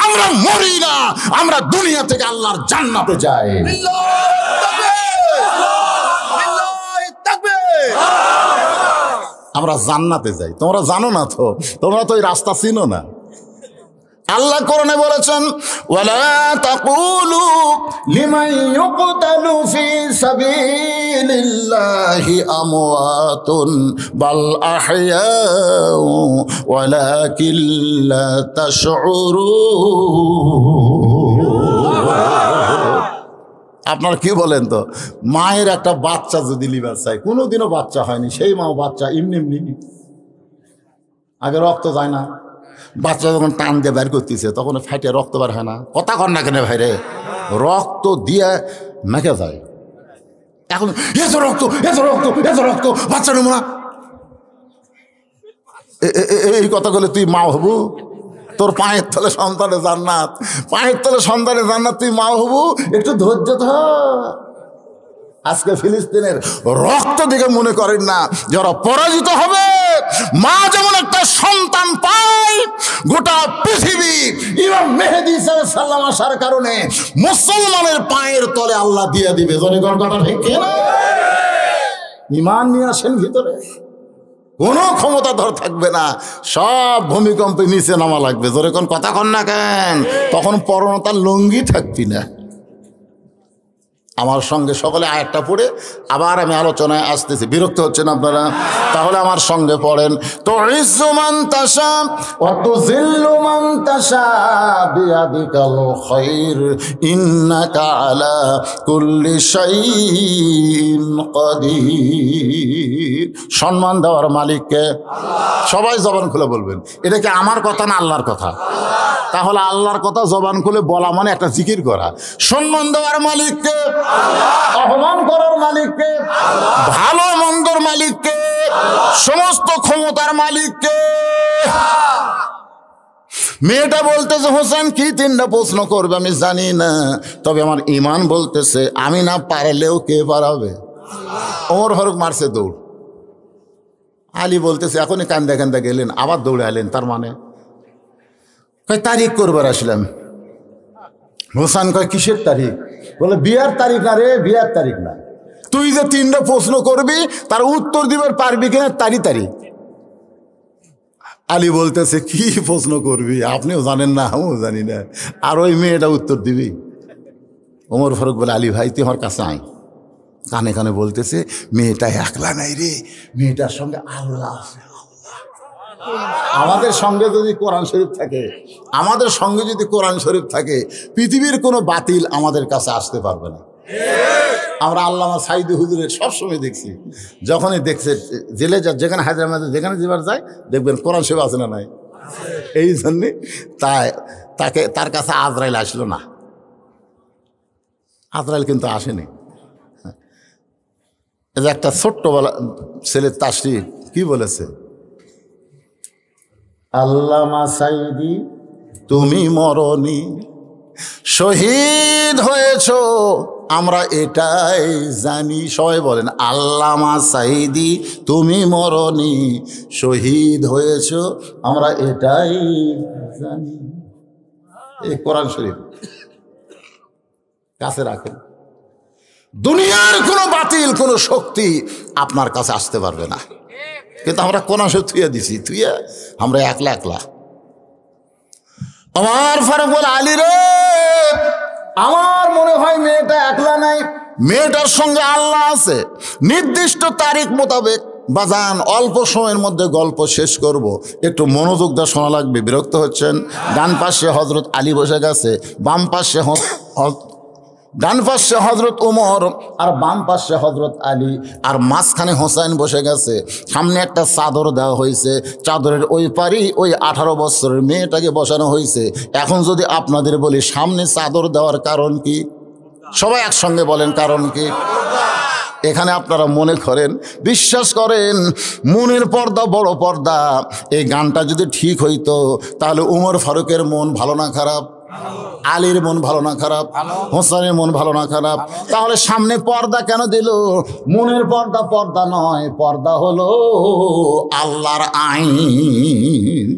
আমরা মরি না, আমরা দুনিয়া থেকে আল্লাহর জান্নাতে যাই। আমরা জান্নাতে যাই, তোমরা জানো না তো, তোমরা তো এই রাস্তা চিনো না। আল্লাহ কোরআনে বলেছেন ওয়ালা তাকুলু লিমান ইউকতালু ফি সাবিলিল্লাহি আমওয়াতুন বাল আহইয়াউ ওয়ালাকিন লা তাশউরুন। আপনারা কি বলেন তো, মায়ের একটা বাচ্চা যদি লিভার চাই, কোনোদিনও বাচ্চা হয়নি, সেই মাও বাচ্চা এমনি এমনি, আগে রক্ত যায় না, বাচ্চা যখন টান দিয়ে বের করতেছে তখন ফাইটে রক্ত বার হয় না? কথা কর না কেন ভাই রে? রক্ত দিয়ে মেখে যায়। এখন এত রক্ত এত রক্ত এত রক্ত, বাচ্চা নেব না। এই কথাগুলো তুই মা হবু? তোর পায়ের তলে সন্তানের জান্নাত, পায়ের তলে সন্তানের জান্নাত, তুই মা হবু? একটু ধৈর্য ধর। আজকে ফিলিস্তিনের রক্ত দেখে মনে করেন না যারা পরাজিত হবে। মা যেমন একটা সন্তান পায়, গোটা পৃথিবী ইমাম মেহেদী সাল্লাম আসার কারণে মুসলমানের পায়ের তলে আল্লাহ দিয়ে দিবে। জনগণ কথা ঠিক কিনা? ইমান নিয়ে আসেন ভিতরে, কোনো ক্ষমতা ধর থাকবে না, সব ভূমিকম্পে নিচে নামা লাগবে। জোরে কোন কথা কন না কেন? তখন পরনতার লুঙ্গি থাকবি না। আমার সঙ্গে সকলে আয়াতটা পড়ে আবার আমি আলোচনায় আসতেছি, বিরক্ত হচ্ছেন আপনারা? তাহলে আমার সঙ্গে পড়েন, তুইজ্জু মান তাশা ওয়া তুযিল্লু মান তাশা বিয়াদিকাল খায়র ইন্নাকা আলা কুল্লি শাইইন কাদির। সম্মান দেওয়ার মালিককে আল্লাহ। সবাই জবান খুলে বলবেন। এটা কি আমার কথা না আল্লাহর কথা? তাহলে আল্লাহর কথা জবান খুলে বলা মানে একটা জিকির করা। সম্মান দেওয়ার মালিককে আল্লাহ, অপমান করার মালিককে আল্লাহ, ভালো মন্দর মালিককে আল্লাহ, সমস্ত ক্ষমতার মালিককে। মেয়েটা বলতেছে হোসেন কি 3টা প্রশ্ন করবে আমি জানি না, তবে আমার ইমান বলতেছে আমি না পারলেও কে পারাবে? ওমর ফারুক মারছে দৌড়। আলী বলতেছে এখনই কান্দা কান্দা গেলেন, আবার দৌড়ে আলেন। তার মানে কয় তারিখ করবার আসলাম। হোসেন কয় কিসের তারিখ? বলে বিয়ার তারিখ না রে, বিয়ার তারিখ না, তুই যে 3টা প্রশ্ন করবি তার উত্তর দিবার পারবি কিনা তারিখ। আলী বলতেছে কি প্রশ্ন করবি? আপনিও জানেন না, আমিও জানি না, আর ওই মেয়েটা উত্তর দিবি? ওমর ফারুক বলে আলী ভাই তুই আমার কাছে আয়। কানে কানে বলতেছে মেয়েটা একলা নাই রে, মেয়েটার সঙ্গে আল্লাহ আছে। আমাদের সঙ্গে যদি কোরআন শরীফ থাকে, আমাদের সঙ্গে যদি কোরআন শরীফ থাকে, পৃথিবীর কোনো বাতিল আমাদের কাছে আসতে পারবে না। আমরা আল্লামা সাইদি হুজুরের সবসময় দেখছি, যখনই দেখছে জেলে যা, যেখানে হায়দ্রাবাদে যেখানে যেবার যায় দেখবেন কোরআন শরীফ আছে না নাই? এই জন্যে তার কাছে আজরাইল আসলো না। আজরাইল কিন্তু আসেনি। এই যে একটা ছোট্টবেলা ছেলের তাসরির কি বলেছে, আল্লামা সাইদি তুমি মরনি, শহীদ হয়েছ আমরা এটাই জানি। সবাই বলেন আল্লামা সাইদি তুমি মরনি, শহীদ হয়েছ আমরা এটাই জানি। এই কোরআন শরীফ কাছে রাখেন, দুনিয়ার কোনো বাতিল কোনো শক্তি আপনার কাছে আসতে পারবে না। কিন্তু আমরা কোরআন শরীফ থুয়ে দিছি, থুয়ে আমরা একলা একলা। আমার ফারুক বলে আলী রে, আমার মনে হয় মেয়েটা একলা নাই, মেয়েটার সঙ্গে আল্লাহ আছে। নির্দিষ্ট তারিখ মোতাবেক বাজান অল্প সময়ের মধ্যে গল্প শেষ করব, একটু মনোযোগ দিয়ে শোনা লাগবে। বিরক্ত হচ্ছেন? ডান পাশে হজরত আলী বসে গেছে, বাম পাশে ডান পাশে হজরত উমর আর বাম পাশে হজরত আলী, আর মাঝখানে হোসেন বসে গেছে। সামনে একটা চাদর দেওয়া হয়েছে, চাদরের ওই পারি ওই 18 বছরের মেয়েটাকে বসানো হয়েছে। এখন যদি আপনাদের বলি সামনে চাদর দেওয়ার কারণ কি, সবাই একসঙ্গে বলেন কারণ কি? এখানে আপনারা মনে করেন, বিশ্বাস করেন, মনের পর্দা বড় পর্দা। এই গানটা যদি ঠিক হইতো তাহলে উমর ফারুকের মন ভালো না খারাপ? আলীর মন ভালো না খারাপ? হোসেনের মন ভালো না খারাপ? তাহলে সামনে পর্দা কেন দিল? মনের পর্দা পর্দা নয়, পর্দা হলো আল্লাহর আইন।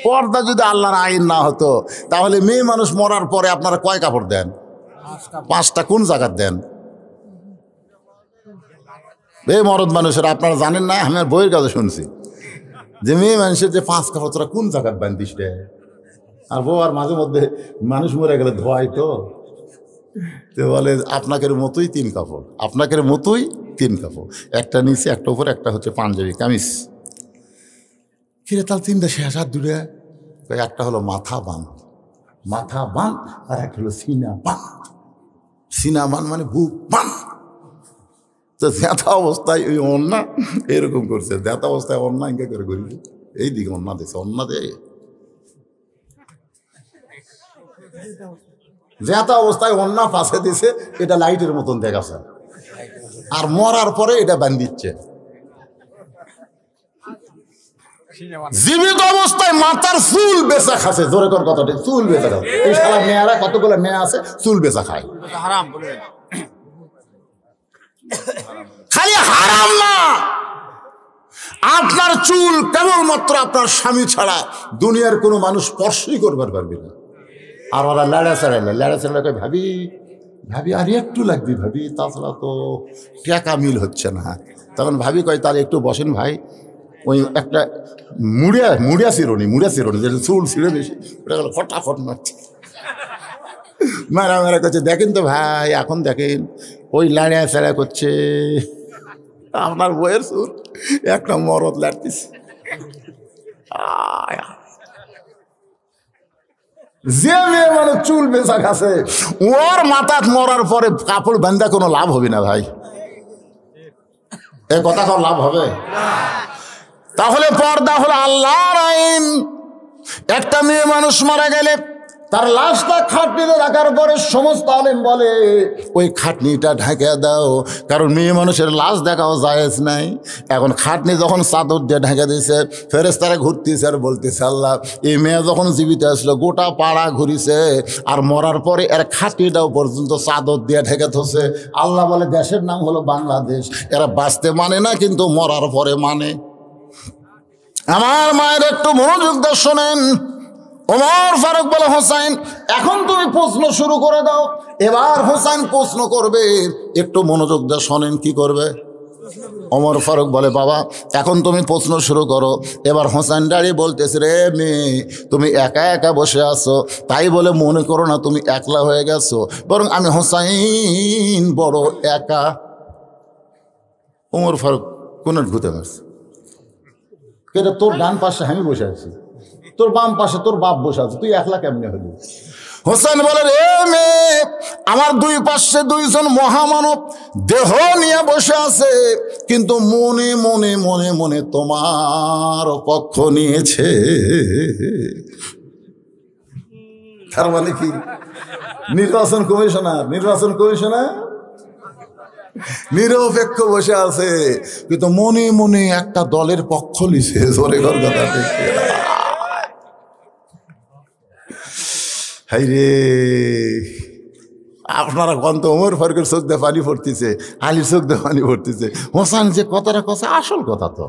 পর্দা যদি আল্লাহর আইন না হতো তাহলে মেয়ে মানুষ মরার পরে আপনারা কয় কাপড় দেন? 5টা। কোন জায়গার দেন? এই মরদ মানুষের আপনারা জানেন না, আমি বইয়ের কাছে শুনছি যে মেয়ে মানুষের যে 5 কাপড় তোরা কোন জায়গার বান্ধিস রে? আর বউ আর মাঝে মধ্যে মানুষ মরে গেলে ধোয়াই তো বলে আপনাকে মতোই 3 কাপড়, আপনাকে মতোই 3 কাপড়, একটা নিচে একটা উপরে, একটা হচ্ছে পাঞ্জাবি কামিজ। কিরে তাহলে 3টা শেষ? আর 2টা একটা হলো মাথা বান, মাথা বান, আর একটা হলো সিনা বান। সিনা বান মানে বুক বান। তো জ্যাথা অবস্থায় ওই অন্যা এরকম করছে, জ্যাথা অবস্থায় অন্যা ইঙ্কা করে করবি, এই দিকে অন্যা দিয়েছে, অন্যা দিয়ে যেটা অবস্থায় অন্য পাশে দিছে এটা লাইটের মতন দেখাচ্ছে, আর মরার পরে এটা বান্ধিচ্ছে। জীবিত অবস্থায় মাথার চুল বেচা খাচ্ছে, জোরে কর কথাটা, চুল বেচা খাচ্ছে। এই শালা মেয়েরা, কতগুলো মেয়ে আছে চুল বেচা খায়। খালি হারাম না, আপনার চুল কেবলমাত্র আপনার স্বামী ছাড়া দুনিয়ার কোনো মানুষ স্পর্শই করবার পারবে না। আর ওরা লেড়া চেড়া ভাবি ভাবি আর একটু লাগবে ভাবি, তাছাড়া তো টাকা মিল হচ্ছে না। তখন ভাবি কয় তাহলে একটু বসেন ভাই, ওই একটা মুড়িয়া চিরুনি যেটা চুল ছিঁড়ে বেশি, ওটা গেল ফটাফট মারছে, মারা করছে। দেখেন তো ভাই, এখন দেখেন ওই লাড়া চেড়া করছে, আপনার বইয়ের চুল একটা মরদ লাড়তেছে। যে মেয়ে মানে চুল বেচা খাচ্ছে, ওর মাথাত মরার পরে কাপড় বান্ধা কোনো লাভ হবে না ভাই, এ কথা কোনো লাভ হবে? তাহলে পর্দা হলো আল্লাহর আইন। একটা মেয়ে মানুষ মারা গেলে তার লাশটা খাটনিতে রাখার পরে সমস্ত আলেম বলে ওই খাটনিটা ঢাকা দাও, কারণ মেয়ে মানুষের লাশ দেখাও জায়েজ নাই। এখন খাটনি যখন চাদর দিয়ে ঢাকা দিয়েছে, ফেরেশতারা ঘুরতেছে আর বলতেছে আল্লাহ, এই মেয়ে যখন জীবিত আসলো গোটা পাড়া ঘুরিছে, আর মরার পরে এর খাটনিটাও পর্যন্ত চাদর দিয়ে ঢেকে থছে। আল্লাহ বলে দেশের নাম হলো বাংলাদেশ, এরা বাঁচতে মানে না কিন্তু মরার পরে মানে। আমার মায়ের একটু মনোযোগ দিয়ে শোনেন। ওমর ফারুক বলে হোসাইন এখন তুমি প্রশ্ন শুরু করে দাও। এবার হোসাইন প্রশ্ন করবে, একটু মনোযোগ দিয়ে শোনেন কি করবে। ওমর ফারুক বলে বাবা এখন তুমি প্রশ্ন শুরু করো। এবার হোসাইন দাঁড়িয়ে বলতেছে, রে মেয়ে তুমি একা একা বসে আছো, তাই বলে মনে করো না তুমি একলা হয়ে গেছো, বরং আমি হোসাইন বড় একা। ওমর ফারুক কোন ঘুতে মারছে, কেটে তোর ডান পাশে আমি বসে আছি, তোর বাম পাশে তোর বাপ বসে আছে, তুই একলা কেমনে হলি? হোসেন বলে রে মেয়ে আমার দুই পাশে দুইজন মহামানব দেহ নিয়ে বসে আছে, কিন্তু মনে মনে মনে মনে তোমার পক্ষ নিয়েছে। তার মানে কি? নির্বাচন কমিশনার নিরপেক্ষ বসে আছে, কিন্তু মনে মনে একটা দলের পক্ষ নিছে। জোরে ঘর কথা ঠিক। হাই রে, আপনারা গন্ত ওমর ফারুকের চোখ দিয়ে পানি পড়তেছে, আলীর চোখ দিয়ে পানি পড়তেছে। হোসেন যে কথাটা কথা আসল কথা তো।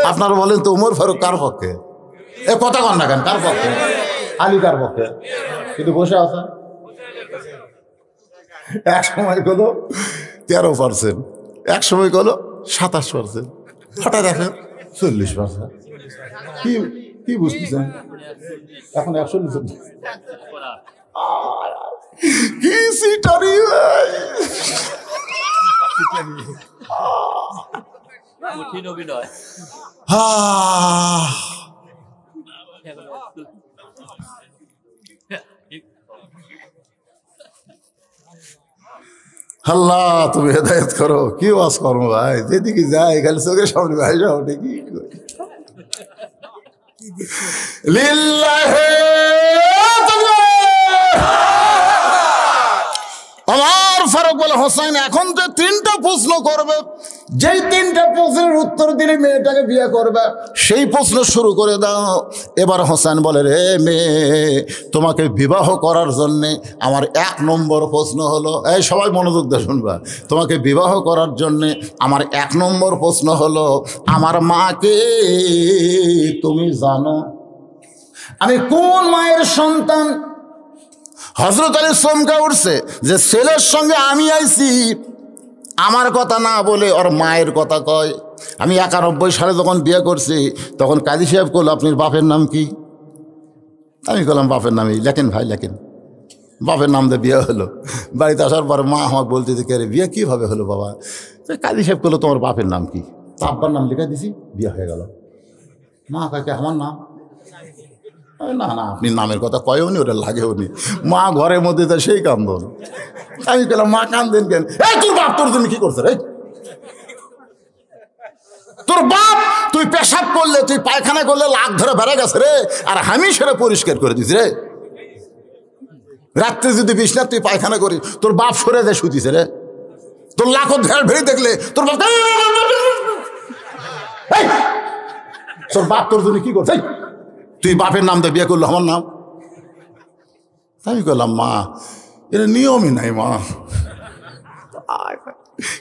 আপনারা বলেন তো ওমর ফারুক কার পক্ষে? এ কথা কন না কেন, কার পক্ষে? আলী কার পক্ষে? কিন্তু বসে আছেন। এক সময় গেল 13%, এক সময় গেল 27%, হঠাৎ দেখেন 40%। কি বুঝতেছেন? এখন 140। কি সিটারি আল্লাহ তুমি হেদায়েত করো। কি ওয়াজ করো ভাই, যেদিকে যাই খালি চোখের সামনে ভাই যাও ঠিকই। লিল্লাহি ওমর ফারুক বলে হোসেন এখন তো 3টা প্রশ্ন করবে, যেই 3টা প্রশ্নের উত্তর দিলে মেয়েটাকে বিয়ে করবে, সেই প্রশ্ন শুরু করে দাও। এবার হোসেন বলে রে মেয়ে তোমাকে বিবাহ করার জন্যে আমার 1 নম্বর প্রশ্ন হলো, এই সবাই মনোযোগ দিয়ে শুনবা, তোমাকে বিবাহ করার জন্যে আমার 1 নম্বর প্রশ্ন হলো আমার মাকে তুমি জানো? আমি কোন মায়ের সন্তান? হযরত আলী চমকে উঠছে যে ছেলের সঙ্গে আমি আইছি, আমার কথা না বলে ওর মায়ের কথা কয়। আমি 91 সালে যখন বিয়ে করছি তখন কাজী সাহেব বলল আপনার বাপের নাম কি? আমি বললাম বাপের নামই লেখেন ভাই লেখেন। বাপের নাম দিয়ে বিয়ে হলো। বাড়িতে আসার পর মা আমাকে বলতে যে কে রে বিয়ে কীভাবে হলো বাবা? কাজী সাহেব বললো তোমার বাপের নাম কি? আব্বার নাম লিখে দিছি, বিয়ে হয়ে গেল। মা কাকে আমার নাম? না না আপনি নামের কথা কয়েও নি, ওটা লাগেও নি। মা ঘরের মধ্যে তো সেই কান্দন। আমি বললাম মা কান্দেন কেন? এই তোর বাপ তোর জন্য কি করছে রে? তোর বাপ তুই পেশাব করলে, তুই পায়খানা করলে লাখ ধরে বেড়ে গেছে রে, আর আমি সেটা পরিষ্কার করে দিছি রে। রাত্রে যদি বিছনা তুই পায়খানা করিস, তোর বাপ সরে যায় শুতিছে রে, তোর লাখো ভেড় ভেড়ে দেখলে তোর বাপ, তোর বাপ তোর জন্য কি করছে? তুই বাপের নাম দিয়ে বিয়ে করলো আমার নাম? আমি করলাম মা এটা নিয়মই নাই মা।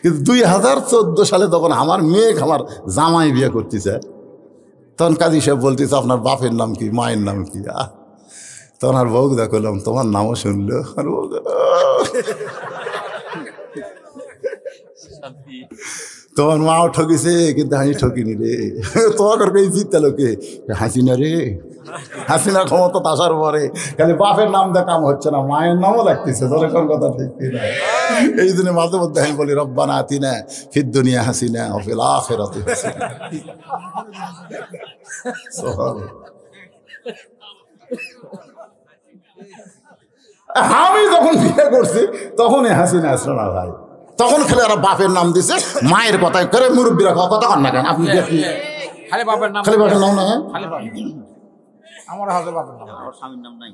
কিন্তু 2014 সালে তখন আমার মেয়ে আমার জামাই বিয়ে করতেছে, তখন কাজী সাহেব বলতেছে আপনার বাপের নাম কি, মায়ের নাম কি? তখন আর বউ দা করলাম তোমার নামও শুনলো, আর বউ তোমার মাও ঠকিছে কিন্তু আমি ঠকিনি রে, তোমার জিততে লোকে হাসিনা রে, হাসিনা ক্ষমতা আসার পরে খালি বাপের নাম দিয়ে কাম হচ্ছে না, মায়ের নামও লাগতেছে, তোর কোন কথা ঠিক না। এই জন্য মাঝে মধ্যে আমি বলি রব্বানা আতিনা ফিদ দুনিয়া হাসিনা ওয়া ফিল আখিরাতি হাসিনা। আমি যখন বিয়ে করছি তখন হাসিনা আসলো না ভাই, তখন খেলে আর বাপের নাম দিছে, মায়ের কথায় করে মুরব্বীরা কথা কন না কেন আপনি খালি বাপের নাম, খালি বাপের নাম না, আমার হাতে বাপের নাম, আমার স্বামীর নাম নাই।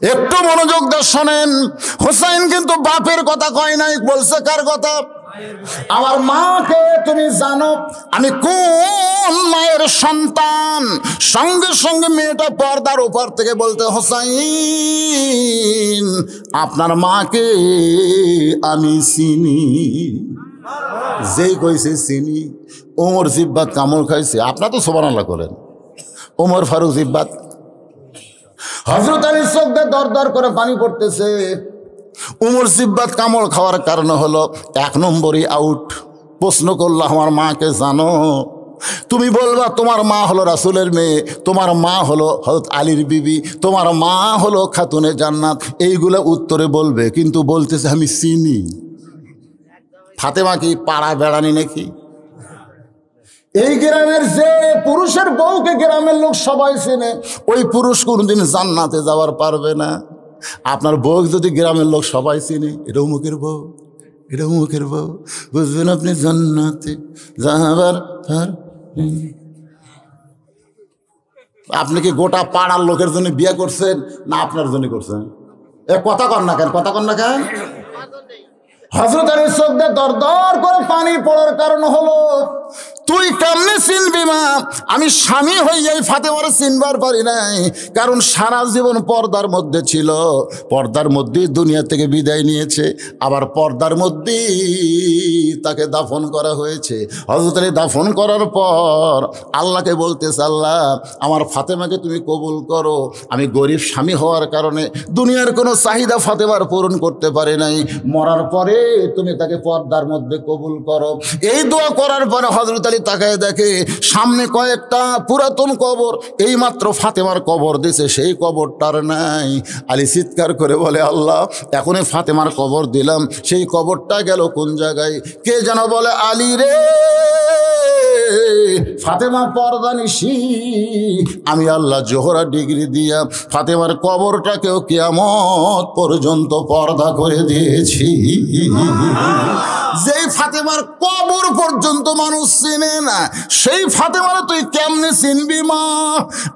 একটু মনোযোগ দিয়ে শোনেন, হোসাইন কিন্তু বাপের কথা কয় নাই, বলছে কার কথা? আমার মাকে তুমি জানো আমি কোন মায়ের সন্তান? সঙ্গে সঙ্গে মেয়েটা পর্দার উপর থেকে বলতে হোসাইন আপনার মাকে আমি চিনি। যেই কইছে চিনি, ওমর জিব্বাত কামড় খাইছে। আপনার তো সুবহানাল্লাহ করেন, ওমর ফারুক জিব্বাত, হযরত আলীর চোখ দিয়ে দর দর করে পানি পড়তেছে। উমর জিব্বাত কামড় খাওয়ার কারণ হলো 1 নম্বরই আউট। প্রশ্ন করলো আমার মাকে জানো? তুমি বলবা তোমার মা হলো রাসূলের মেয়ে, তোমার মা হলো হযরত আলীর বিবি, তোমার মা হলো খাতুনে জান্নাত, এইগুলো উত্তরে বলবে, কিন্তু বলতেছে আমি চিনি। ফাতেমা কি পাড়া বেড়ানি নাকি? এই গ্রামের যে পুরুষের বউকে গ্রামের লোক সবাই চেনে, ওই পুরুষ কোনদিন জান্নাতে যাওয়ার পারবে না। আপনার বউ যদি গ্রামের লোক সবাই চিনে, এটা অমুকের বউ, এটা অমুকের বউ, বুঝবেন আপনি জান্নাতে যাবার। আপনি কি গোটা পাড়ার লোকের জন্য বিয়ে করছেন না আপনার জন্য করছেন? এ কথা কন না কেন, কথা কন না কেন? হযরত আলীর চোখ দিয়ে দর দর করে পানি পড়ার কারণ হলো তুই কেমনে চিনবি মা? আমি স্বামী হইয়াই ফাতেমার চিনবার পারি নাই, কারণ সারা জীবন পর্দার মধ্যে ছিল, পর্দার মধ্যেই দুনিয়া থেকে বিদায় নিয়েছে, আবার পর্দার মধ্যেই তাকে দাফন করা হয়েছে। হযরত আলী দাফন করার পর আল্লাহকে বলতেছে আল্লাহ আমার ফাতেমাকে তুমি কবুল করো, আমি গরিব স্বামী হওয়ার কারণে দুনিয়ার কোনো চাহিদা ফাতেমার পূরণ করতে পারে নাই, মরার পরে তুমি তাকে পর্দার মধ্যে কবুল করো। এই দোয়া করার পরে হযরত আলী তাকায় দেখে সামনে কয়েকটা পুরাতন কবর, এই মাত্র ফাতেমার কবর দিছে, সেই কবরটার নাই। আলী চিৎকার করে বলে আল্লাহ এখনই ফাতেমার কবর দিলাম, সেই কবরটা গেল কোন জায়গায়? কে যেন বলে আলী রে ফাতেমা পর্দা নিশি, আমি আল্লাহ জোহরা ডিগ্রি দিয়া ফাতেমার কবরটাকেও কিয়ামত পর্যন্ত পর্দা করে দিয়েছি। যেই ফাতেমার কবর পর্যন্ত মানুষ চিনে না, সেই ফাতেমার তুই কেমনে চিনবি মা?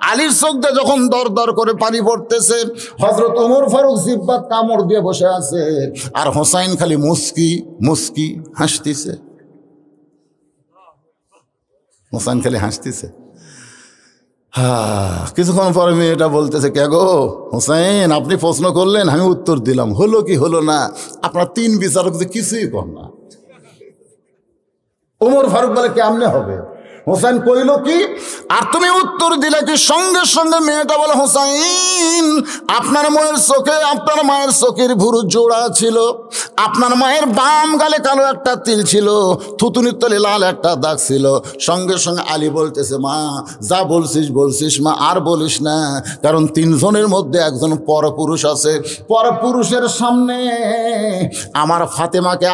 আলীর চোখ দিয়ে যখন দর দর করে পানি পড়তেছে, হযরত ওমর ফারুক জিব্বাত কামড় দিয়ে বসে আছে, আর হোসাইন খালি মুস্কি মুস্কি হাসতেছে। হোসাইন খালি হাসতেছে। কিছুক্ষণ পরে মেয়েটা বলতেছে কে গো হোসেন, আপনি প্রশ্ন করলেন আমি উত্তর দিলাম, হলো কি হলো না আপনার 3 বিচারক যে কিছুই কর না। ওমর ফারুক বলে কেমনে হবে? হোসেন কইল কি আর তুমি উত্তর দিলে কি? সঙ্গে সঙ্গে মেয়েটা বলে হোসাইন আপনার মায়ের চোখে, আপনার মায়ের চোখের ভুরু জোড়া ছিল, আপনার মায়ের বাম গালে কালো একটা তিল ছিল, থুতুনির তলে লাল একটা দাগ ছিল। সঙ্গে সঙ্গে আলী বলতেছে মা যা বলছিস বলছিস মা, আর বলিস না, কারণ 3 জনের মধ্যে একজন পরপুরুষ আছে, পরপুরুষের সামনে আমার ফাতেমাকে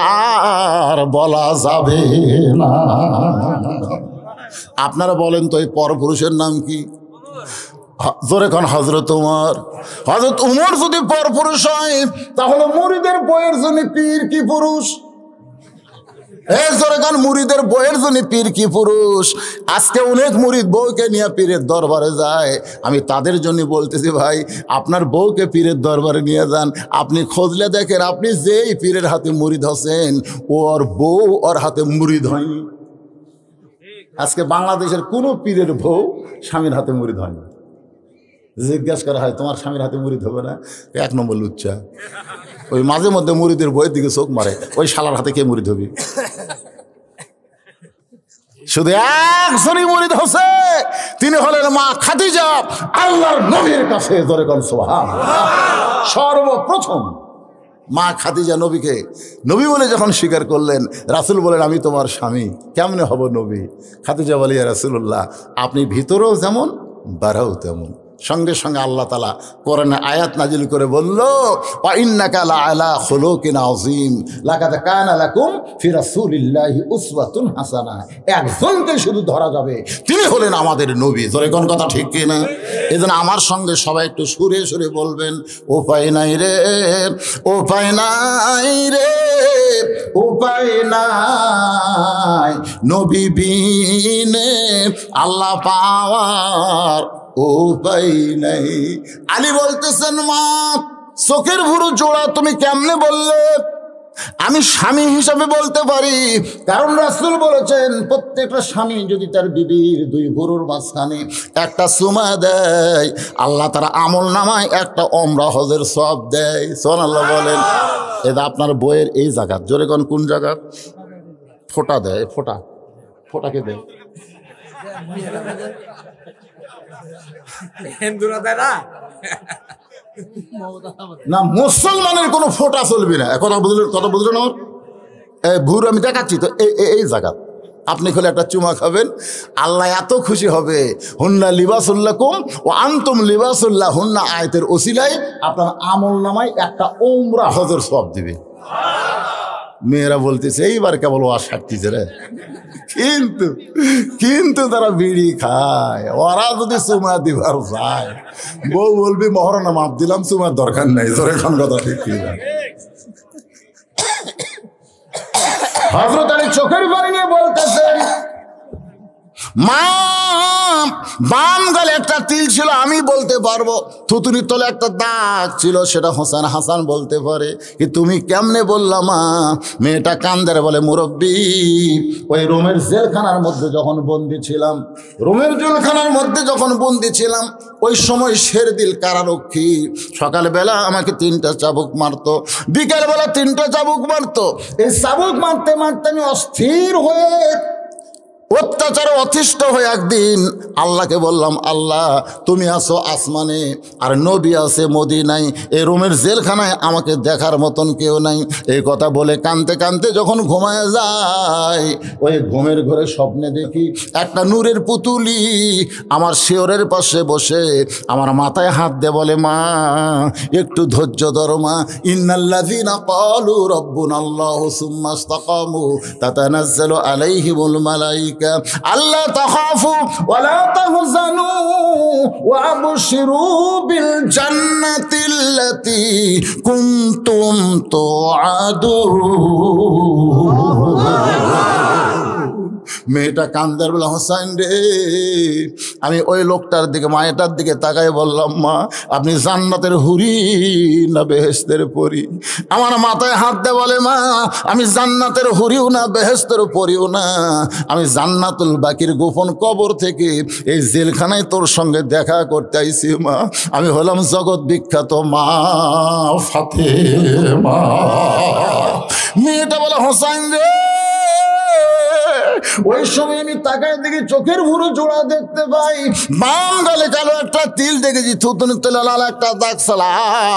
আর বলা যাবে না। আপনারা বলেন তো এই পরপুরুষের নাম কি? জোরে কোন? হযরত উমর। হযরত উমর যদি পরপুরুষ হয় তাহলে মুরিদের বইয়ের জন্য পীর কি পুরুষ? মুরিদের বইয়ের জন্য পীর কি পুরুষ। আজকে অনেক মুরিদ বউকে নিয়ে পীরের দরবারে যায়। আমি তাদের জন্য বলতেছি, ভাই আপনার বউকে পীরের দরবারে নিয়ে যান, আপনি খোঁজলে দেখেন আপনি যেই পীরের হাতে মুরিদ হচ্ছেন ওর বউ ওর হাতে মুরিদ হয়নি। আজকে বাংলাদেশের কোনো পীরের বউ স্বামীর হাতে মুরিদ হয়নি। জিজ্ঞাসা করা হয় তোমার স্বামীর হাতে মুরিদ হবে না, 1 নম্বর লুচ্চা। ওই মাঝে মধ্যে মুরিদের বইয়ের দিকে চোখ মারে, ওই শালার হাতে কে মুরিদ হবে? শুধু একজনই মুরিদ হচ্ছে, তিনি হলেন মা খাদিজা, আল্লাহর নবীর কাছে ধরে কোন সুবহানাল্লাহ। সর্বপ্রথম মা খাদিজা নবীকে নবী বলে যখন স্বীকার করলেন, রাসূল বলেন আমি তোমার স্বামী, কেমনে হব নবী? খাদিজা বলে ইয়া রাসূলুল্লাহ, আপনি ভিতরেও যেমন বাড়াও তেমন। সঙ্গে সঙ্গে আল্লাহ তাআলা কোরআনে আয়াত নাজিল করে বলল, ওয়া ইন্নাকা লাআলা খুলুকিন আযীম, লাকাদ কানা লাকুম ফি রাসূলিল্লাহি উসওয়াতুন হাসানা। একজনকে শুধু ধরা যাবে, তিনি হলেন আমাদের নবী। জোরে কোন কথা ঠিক কি না? এজন্য আমার সঙ্গে সবাই একটু সুরে সুরে বলবেন, উপায় নাই রে, উপায় নাই রে, উপায় নাই নবী বিনে আল্লাহ পাওয়ার উপায় নাই। আলী বলতেছেন, মা চোখের ভুরু জোড়া তুমি কেমনে বললে? আমি স্বামী হিসাবে বলতে পারি, কারণ রাসূল বলেছেন প্রত্যেকটা স্বামী যদি তার বিবির 2 ভুরুর মাঝখানে একটা চুমা দেয়, আল্লাহ তারা আমল নামায় একটা ওমরা হজের সওয়াব দেয়। সুবহানাল্লাহ বলেন। এটা আপনার বইয়ের এই জায়গা, জোরে কোন জায়গা? ফোঁটা দেয়, ফোঁটা, ফোঁটাকে দেয় না, মুসলমানের কোনো ফোঁটা চলবে না। কথা বুঝলেন আমার? ভুর আমি দেখাচ্ছি তো, এই জায়গা আপনি খুলে একটা চুমা খাবেন, আল্লাহ এত খুশি হবে। হুন্না লিবাসুল্লাকুম ও আনতুম লিবাসুল্লাহ হুন্না আয়াতের ওসিলায় আপনার আমল নামায় একটা ওমরা হজের সওয়াব দিবে। মেয়েরা বলতেছে এইবার কেবল ওয়াজ সাক্ষীছে রে, কিন্তু তারা বিড়ি খায়। ওরা যদি চুমা দিবার যায়, বউ বলবি মহরণা মাপ দিলাম, চুমার দরকার নাই। জোরে খান কথা ঠিক কি না? হযরত আলী চোখের পানি নিয়ে বলতেছেন, মা বাম গালে একটা তিল ছিল আমি বলতে পারবো, থুতুনির তলে একটা দাগ ছিল সেটা হোসেন হাসান বলতে পারে, কি তুমি কেমনে বললা মা? মেয়েটা কান্দারে বলে, মুরব্বী ওই রোমের জেলখানার মধ্যে যখন বন্দি ছিলাম, রোমের জেলখানার মধ্যে যখন বন্দি ছিলাম, ওই সময় শেরদিল কারারক্ষী সকালবেলা আমাকে 3টা চাবুক মারতো, বিকালবেলা 3টা চাবুক মারতো। এই চাবুক মারতে মারতে আমি অস্থির হয়ে অত্যাচারে অতিষ্ঠ হয়ে একদিন আল্লাহকে বললাম, আল্লাহ তুমি আছো আসমানে আর নবী আছে মদিনায়, এই রোমের জেলখানায় আমাকে দেখার মতন কেউ নাই। এই কথা বলে কাঁদতে কাঁদতে যখন ঘুমায় যায়, ওই ঘুমের ঘরে স্বপ্নে দেখি একটা নূরের পুতুলি আমার শিয়রের পাশে বসে আমার মাথায় হাত দিয়ে বলে, মা একটু ধৈর্য ধরো মা, ইন্নাল্লাযীনা ক্বালু রাব্বুনাল্লাহু সুম্মা ইসতাকামু তাতানাজ্জালু আলাইহিমুল মালাইকা আল্লা তাখাফু ওয়া লা তাহজানু ওয়া আবশিরু বিল জান্নাতিল্লাতী কুনতুম তুআদুন। মেয়েটা কান্দার বলে, হোসেন রে, আমি ওই লোকটার দিকে মায়েটার দিকে তাকাই বললাম, মা আপনি জান্নাতের হুরি না বেহেশতের পরি? আমার মাথায় হাত দে বলে, মা আমি জান্নাতের হুরিও না বেহেশতের পরিও না, আমি জান্নাতুল বাকির গোপন কবর থেকে এই জেলখানায় তোর সঙ্গে দেখা করতে আইছি মা। আমি হলাম জগৎ বিখ্যাত মা ফাতেমা। মেয়েটা বলে, হোসেন রে, ওই সময় আমি তাকায় দেখি চোখের ভুরু জোড়া দেখতে পাই, বাম গালে কালো একটা তিল দেখেছি, থুতুনির তলে লাল একটা দাগ ছাড়া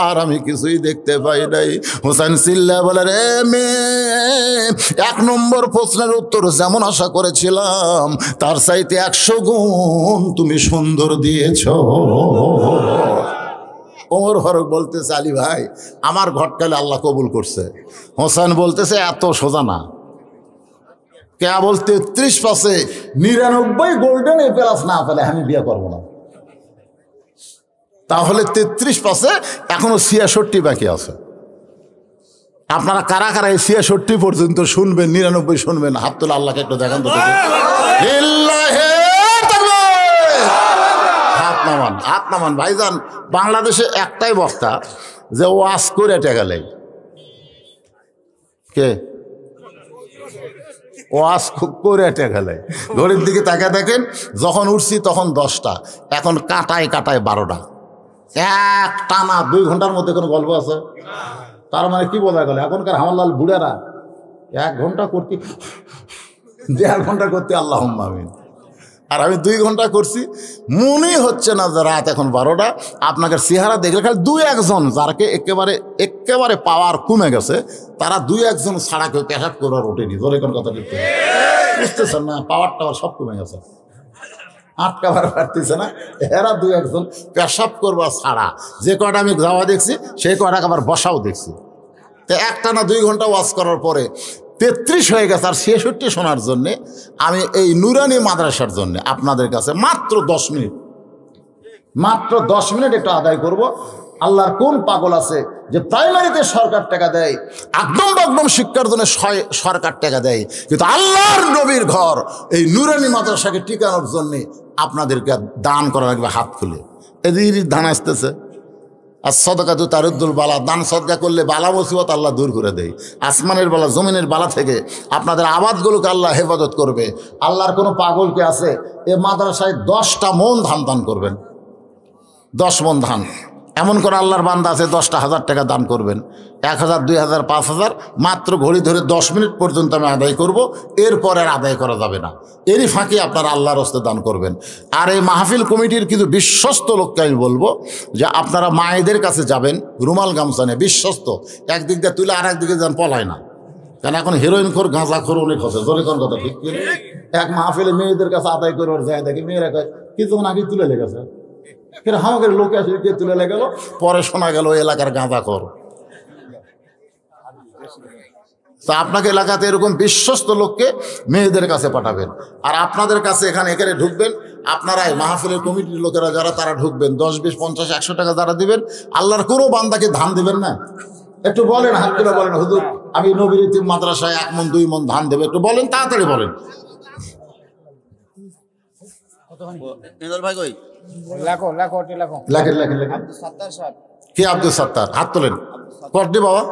আর আমি কিছুই দেখতে পাই নাই। হোসেন চিল্লা বলে, রে মেয়ে, 1 নম্বর প্রশ্নের উত্তর যেমন আশা করেছিলাম তার চাইতে 100 গুণ তুমি সুন্দর দিয়েছ। ওমর ফারুক বলতেছে, আলী ভাই আমার ঘটকালে আল্লাহ কবুল করছে। হোসেন বলতেছে, এত সোজা না, কেবল 33 পাশে 99 গোল্ডেন এপ্লাস না পেলে আমি বিয়ে করবো না। তাহলে 33 পাশে এখনো 66 বাকি আছে। আপনারা কারা কারা 66 পর্যন্ত শুনবেন, 99 শুনবেন? হাত তোলা, আল্লাহকে একটু দেখান তো। হাত নামান, হাত নামান। ভাইজান, বাংলাদেশে একটাই বক্তা যে ওয়াজ করে টাকা লেয়। কে? ওয়াজ করে টাকা লেয়। ঘড়ির দিকে তাকা দেখেন, যখন উঠছি তখন 10টা, এখন কাটায় কাটায় 12টা। এক টানা 2 ঘন্টার মধ্যে কোনো গল্প আছে? তার মানে কি বোঝা গেল? এখনকার হামালাল বুড়ারা 1 ঘন্টা করতে, 1.5 ঘন্টা করতে আল্লাহ আমিন, আর আমি 2 ঘন্টা করছি। মনেই হচ্ছে না যে রাত এখন 12টা। আপনাকে চেহারা দেখলে খালি 2-1 যারকে একেবারে একেবারে পাওয়ার কমে গেছে, তারা 2-1 ছাড়া কেউ পেশাব করার ওঠেনি। ধরে কোন কথা ঠিক বুঝতেছেন না? পাওয়ার টাওয়ার সব কমে গেছে, আটকাবার পারতেছে না। এরা 2-1 পেশাব করবা ছাড়া যে কয়টা আমি যাওয়া দেখছি, সেই কয়টা আবার বসাও দেখছি। তো একটানা 2 ঘন্টা ওয়াজ করার পরে 33 হয়ে গেছে। আর 66 শোনার জন্যে আমি এই নুরানি মাদ্রাসার জন্য আপনাদের কাছে মাত্র 10 মিনিট, মাত্র 10 মিনিট একটু আদায় করব। আল্লাহর কোন পাগল আছে যে প্রাইমারিতে সরকার টাকা দেয়, একদম শিক্ষার জন্য সরকার টাকা দেয়, কিন্তু আল্লাহর নবীর ঘর এই নুরানি মাদ্রাসাকে টিকানোর জন্য আপনাদেরকে দান করা লাগবে হাত খুলে। এদিকে ধান আসতেছে। আর সদকা তো তারুদ্দুল বালা, দান সদকা করলে বালা মুসিবত আল্লাহ দূর করে দেয়। আসমানের বালা, জমিনের বালা থেকে আপনাদের আবাদগুলোকে আল্লাহ হেফাজত করবে। আল্লাহর কোনো পাগলকে আছে এ মাদ্রাসায় 10টা মন ধান দান করবেন, 10 মন ধান। এমন করে আল্লাহর বান্দা আছে 10টা হাজার টাকা দান করবেন, 1000, 2000, 5000, মাত্র ঘড়ি ধরে 10 মিনিট পর্যন্ত আমি আদায় করব, এরপর আর আদায় করা যাবে না। এরই ফাঁকে আপনারা আল্লাহর হস্তে দান করবেন। আর এই মাহফিল কমিটির কিছু বিশ্বস্ত লোককে আমি বলবো যে আপনারা মায়েদের কাছে যাবেন, রুমাল গামছা নিয়ে, বিশ্বস্ত, একদিক দিয়ে তুলে আর একদিকে যান, পলায় না। কারণ এখন হিরোইন খোর, গাঁজা খোর অনেক হচ্ছে। জোরে কোন কথা ঠিক? এক মাহফিলে মেয়েদের কাছে আদায় করে যায় দেখি, মেয়েরা কয় কিছুক্ষণ আগে তুলে লেগেছে, কিন্তু আমাদের লোক আসলে কে তুলে লেগেল, পরে শোনা গেল এলাকার গাঁজা খোর। তা আপনাকে এলাকাতে এরকম বিশ্বস্ত লোককে মেয়েদের কাছে পাঠাবেন। আর আপনাদের কাছে এখানে ঢুকবেন আপনারাই, মাহফিলের কমিটির লোকেরা যারা, তারা ঢুকবেন। 10, 20, 50, 100 টাকা যারা দিবেন, আল্লাহর কোনো বান্দাকে ধান দিবেন না। একটু বলেন, হাত তুলে বলেন, হুজুর আমি নবীর ইতিম মাদ্রাসায় 1 মন 2 মন ধান দেবে, একটু বলেন, তাড়াতাড়ি বলেন। কে আব্দুল সত্তার? হাত তোলেন। কটি বাবা?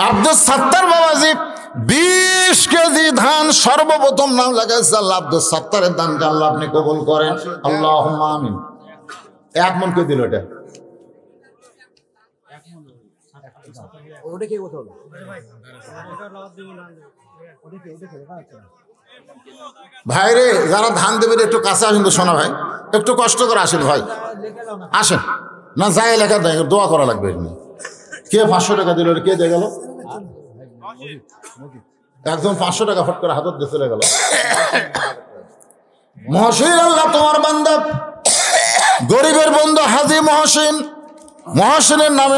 আব্দুল সত্তার বাবাজি 20 কেজি ধান সর্বপ্রথম নাম লাগাইছে আল্লাহ। আব্দুল সত্তারের দানকে আল্লাহ আপনি কবুল করেন, আল্লাহুম্মা আমিন। 1 মন কে দিল? এটা ভাইরে, যারা ধান দেবেন একটু কাছে আসেন তো, শোনা ভাই, একটু কষ্ট করে আসেন ভাই, আসেন না, যাই লেখা দেয়, দোয়া করা লাগবে। কে 500 টাকা দিল? কে দিয়ে গেল? একজন 500 টাকা ফট করে হাতত দিয়ে চলে গেল। মহসিন, আল্লাহ তোমার বান্দা গরিবের বন্ধু হাজি মহসিন, মহসিনের নামে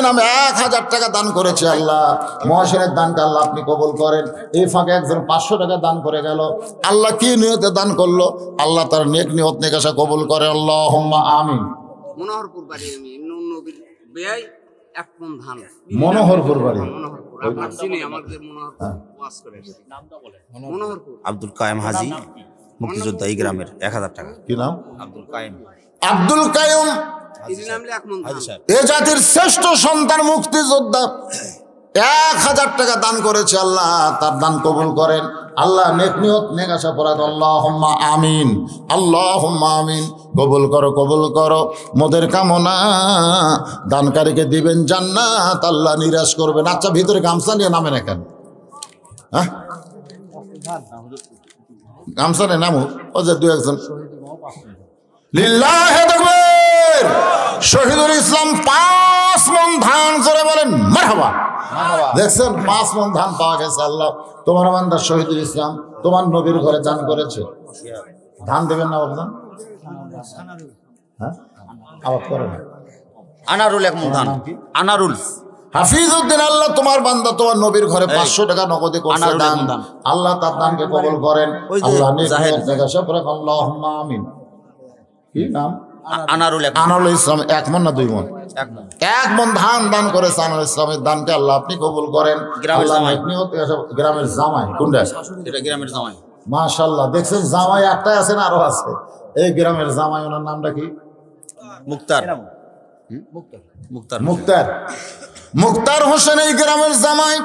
1000 টাকা দান করেছে। আল্লাহ মহসিনের দানটা আল্লাহ আপনি কবুল করেন। এই ফাঁকে একজন 500 টাকা দান করে গেল। আল্লাহ কি নিয়তে দান করলো, আল্লাহ তার নেক নিয়ত নেকাশা কবুল করে, আল্লাহুম্মা আমিন। মনোহরপুর বাড়ি, আমি নবীর বেয়াই 1 মণ ধান। মনোহরপুর বাড়ি, আপনার চিনি, আমাদের মনোহরপুর ওয়াজ করে। নামটা বলেন। মনোহরপুর। আব্দুল কায়েম হাজি, মুক্তিযোদ্ধা, এই গ্রামের। 1000 টাকা। কি নাম? আব্দুল কায়েম। আব্দুল কায়েম এ জাতির শ্রেষ্ঠ সন্তান, মুক্তিযোদ্ধা, 1000 টাকা দান করেছে। আল্লাহ তার দান কবুল করেন। আল্লাহ নেক নিয়ত নেক আশা পরাদ, আল্লাহুম্মা আমিন, আল্লাহুম্মা আমিন। কবুল করো, কবুল করো মোদের কামনা। দানকারীকে দিবেন জান্নাত, আল্লাহ নিরাশ করবেন। আচ্ছা, ভিতরে গামছা নিয়ে নামেন এখান, হ্যাঁ গামছা নিয়ে নামো। ও যে 2-1 লিল্লাহে তাকবীর। শহীদুল ইসলাম 5 মণ ধান, করে বলেন মারহাবা। দেখছেন 5 মণ ধান পাওয়া গেছে। আল্লাহ তোমার বান্দা শহীদুল ইসলাম তোমার নবীর ঘরে দান করেছে। ধান দেবেন না বাবা? হ্যাঁ, আবার করেন। আনারুল 1 মণ ধান। আনারুল হাফিজউদ্দিন, আল্লাহ তোমার বান্দা তোমার নবীর ঘরে 500 টাকা নগদে করছে দান। আল্লাহ তার দানকে কবুল করেন। আল্লাহ নেক নিয়ত নেকাশা পরাক, আল্লাহুম্মা আমিন। কি নাম? আনারুল আনারুল ইসলাম 1 মণ না 2 মণ? 1 মণ ধান দান করেছে আনারুল ইসলামের দানকে আল্লাহ আপনি কবুল করেন। গ্রামের জামাই। গ্রামের জামাই কোনটা? এটা গ্রামের জামাই। মাশাআল্লাহ, দেখছেন জামাই একটাই আছে না আরো আছে? এই গ্রামের জামাই, ওনার নামটা কি? মুক্তার। মুক্তার। মুক্তার হোসেন এই গ্রামের জামাই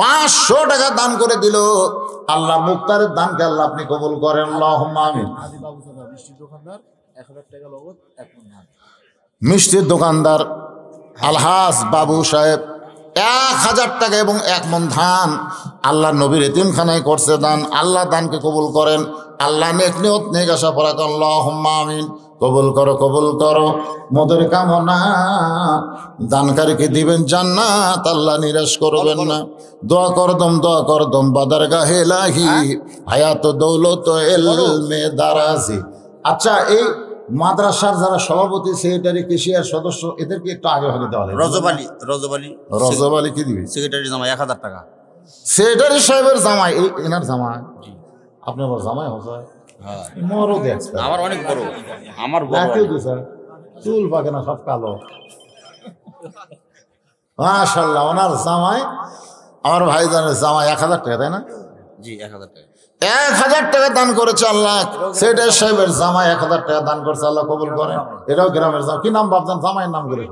500 টাকা দান করে দিল। আল্লাহ মুক্তারের দানকে আল্লাহ আপনি কবুল করেন, আল্লাহুম্মা আমিন। মিষ্টির দোকানদার আলহাজ বাবু সাহেব 1000 টাকা এবং 1 মণ ধান আল্লাহ নবীর এতিমখানায় করছে দান। আল্লাহ দানকে কবুল করেন, আল্লাহ নেক নিয়ত নেক আশা পরা করেন, আল্লাহুম্মা আমিন। কবুল করো, কবুল করো মোদের কামনা, দানকারীকে দিবেন জান্নাত, আল্লাহ নিরাশ করবেন না। দোয়া করদম বাদার গাহে লাহি হায়াত দৌলত ইলমে দারাজি। আচ্ছা, এই মাদ্রাসার যারা সভাপতি, সেক্রেটারি, কেশিয়ার সদস্য, এদেরকে একটু আগে ভাগে দেওয়া লাগে। রজব আলী কি দিবে? সেক্রেটারি জামাই 1000 টাকা। সেক্রেটারি সাহেবের জামাই, এই এনার জামাই। আপনি আবার জামাই হচ্ছে? মরও দেখছে আমার অনেক বড়, আমার বড় চুল পাকে না, সব কালো। মাশাআল্লাহ, ওনার জামাই, আমার ভাইজানের জামাই 1000 টাকা, তাই না? জি, 1000 টাকা। 1000 টাকা দান করেছে আল্লাহ। সেক্রেটারি সাহেবের জামাই 1000 টাকা দান করছে, আল্লাহ কবুল করেন। এটাও গ্রামের জামাই। কি নাম ভাবছেন জামাইয়ের নাম করে?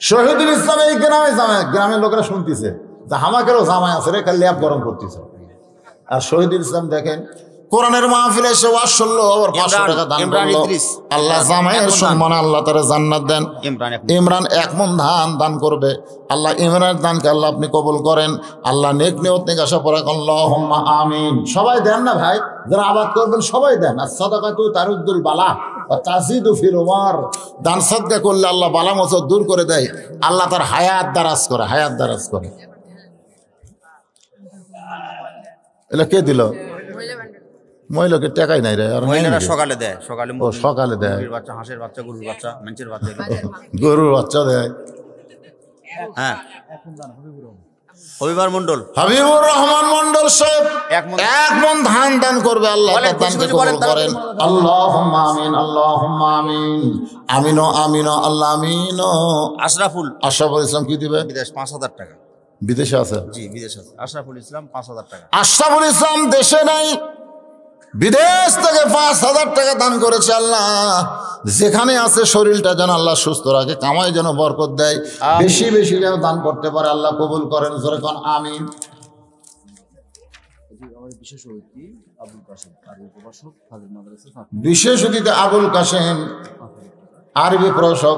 শহীদুল ইসলাম। এই গ্রামের জামাই, গ্রামের লোকেরা শুনতেছে যে আমাকেরও জামাই আছে রে, খালি ল্যাব গরম করতেছে। আর শহীদুল ইসলাম দেখেন কোরআনের মাহফিলে এসে ওয়াজ শুনলো, আবার 500 টাকা দান করলো। আল্লাহ জামাইয়ের সম্মানে আল্লাহ তারা জান্নাত দেন। ইমরান 1 মণ ধান দান করবে, আল্লাহ ইমরানের দানকে আল্লাহ আপনি কবুল করেন, আল্লাহ নেক নিয়ত নেক আশা পরা করেন, আল্লাহুম্মা আমিন। সবাই দেন না ভাই, যারা আবাদ করবেন সবাই দেন। আর সাদাকাতু তারুদ্দুল বালা ওয়া তাজিদু ফিল উমর। দান সাদকা করলে আল্লাহ বালা মুসিবত দূর করে দেয়, আল্লাহ তার হায়াত দারাজ করে, হায়াত দারাজ করে। এটা কে দিল? মহিলাকে টাকাই নাই রে। আর মহিলারা সকালে দেয়, সকালে সকালে দেয়। বাচ্চা, হাঁসের বাচ্চা, গরুর বাচ্চা, মানুষের বাচ্চা, গরুর বাচ্চা দেয়। হ্যাঁ, হবিবর মন্ডল, হাবিবুর রহমান মন্ডল সাহেব 1 মণ ধান দান করবে, আল্লাহ তার দানকে কবুল করেন, আল্লাহুম্মা আমিন, আল্লাহুম্মা আমিন। আমিনো আমিনো আল্লাহ আমিনো। আশরাফুল ইসলাম কি দিবে? বিদেশ 5000 টাকা। বিদেশে আছে? জি, বিদেশে আছে। আশরাফুল ইসলাম 5000 টাকা। আশরাফুল ইসলাম দেশে নাই, বিদেশ থেকে 5000 টাকা দান করেছে। আল্লাহ যেখানে আছে শরীরটা যেন আল্লাহ সুস্থ রাখে, কামাই যেন বরকত দেয়, বেশি বেশি যেন দান করতে পারে, আল্লাহ কবুল করেন। জোরে কোন আমিন। বিশেষ অতিথি আবুল কাশেম আরবি প্রশক,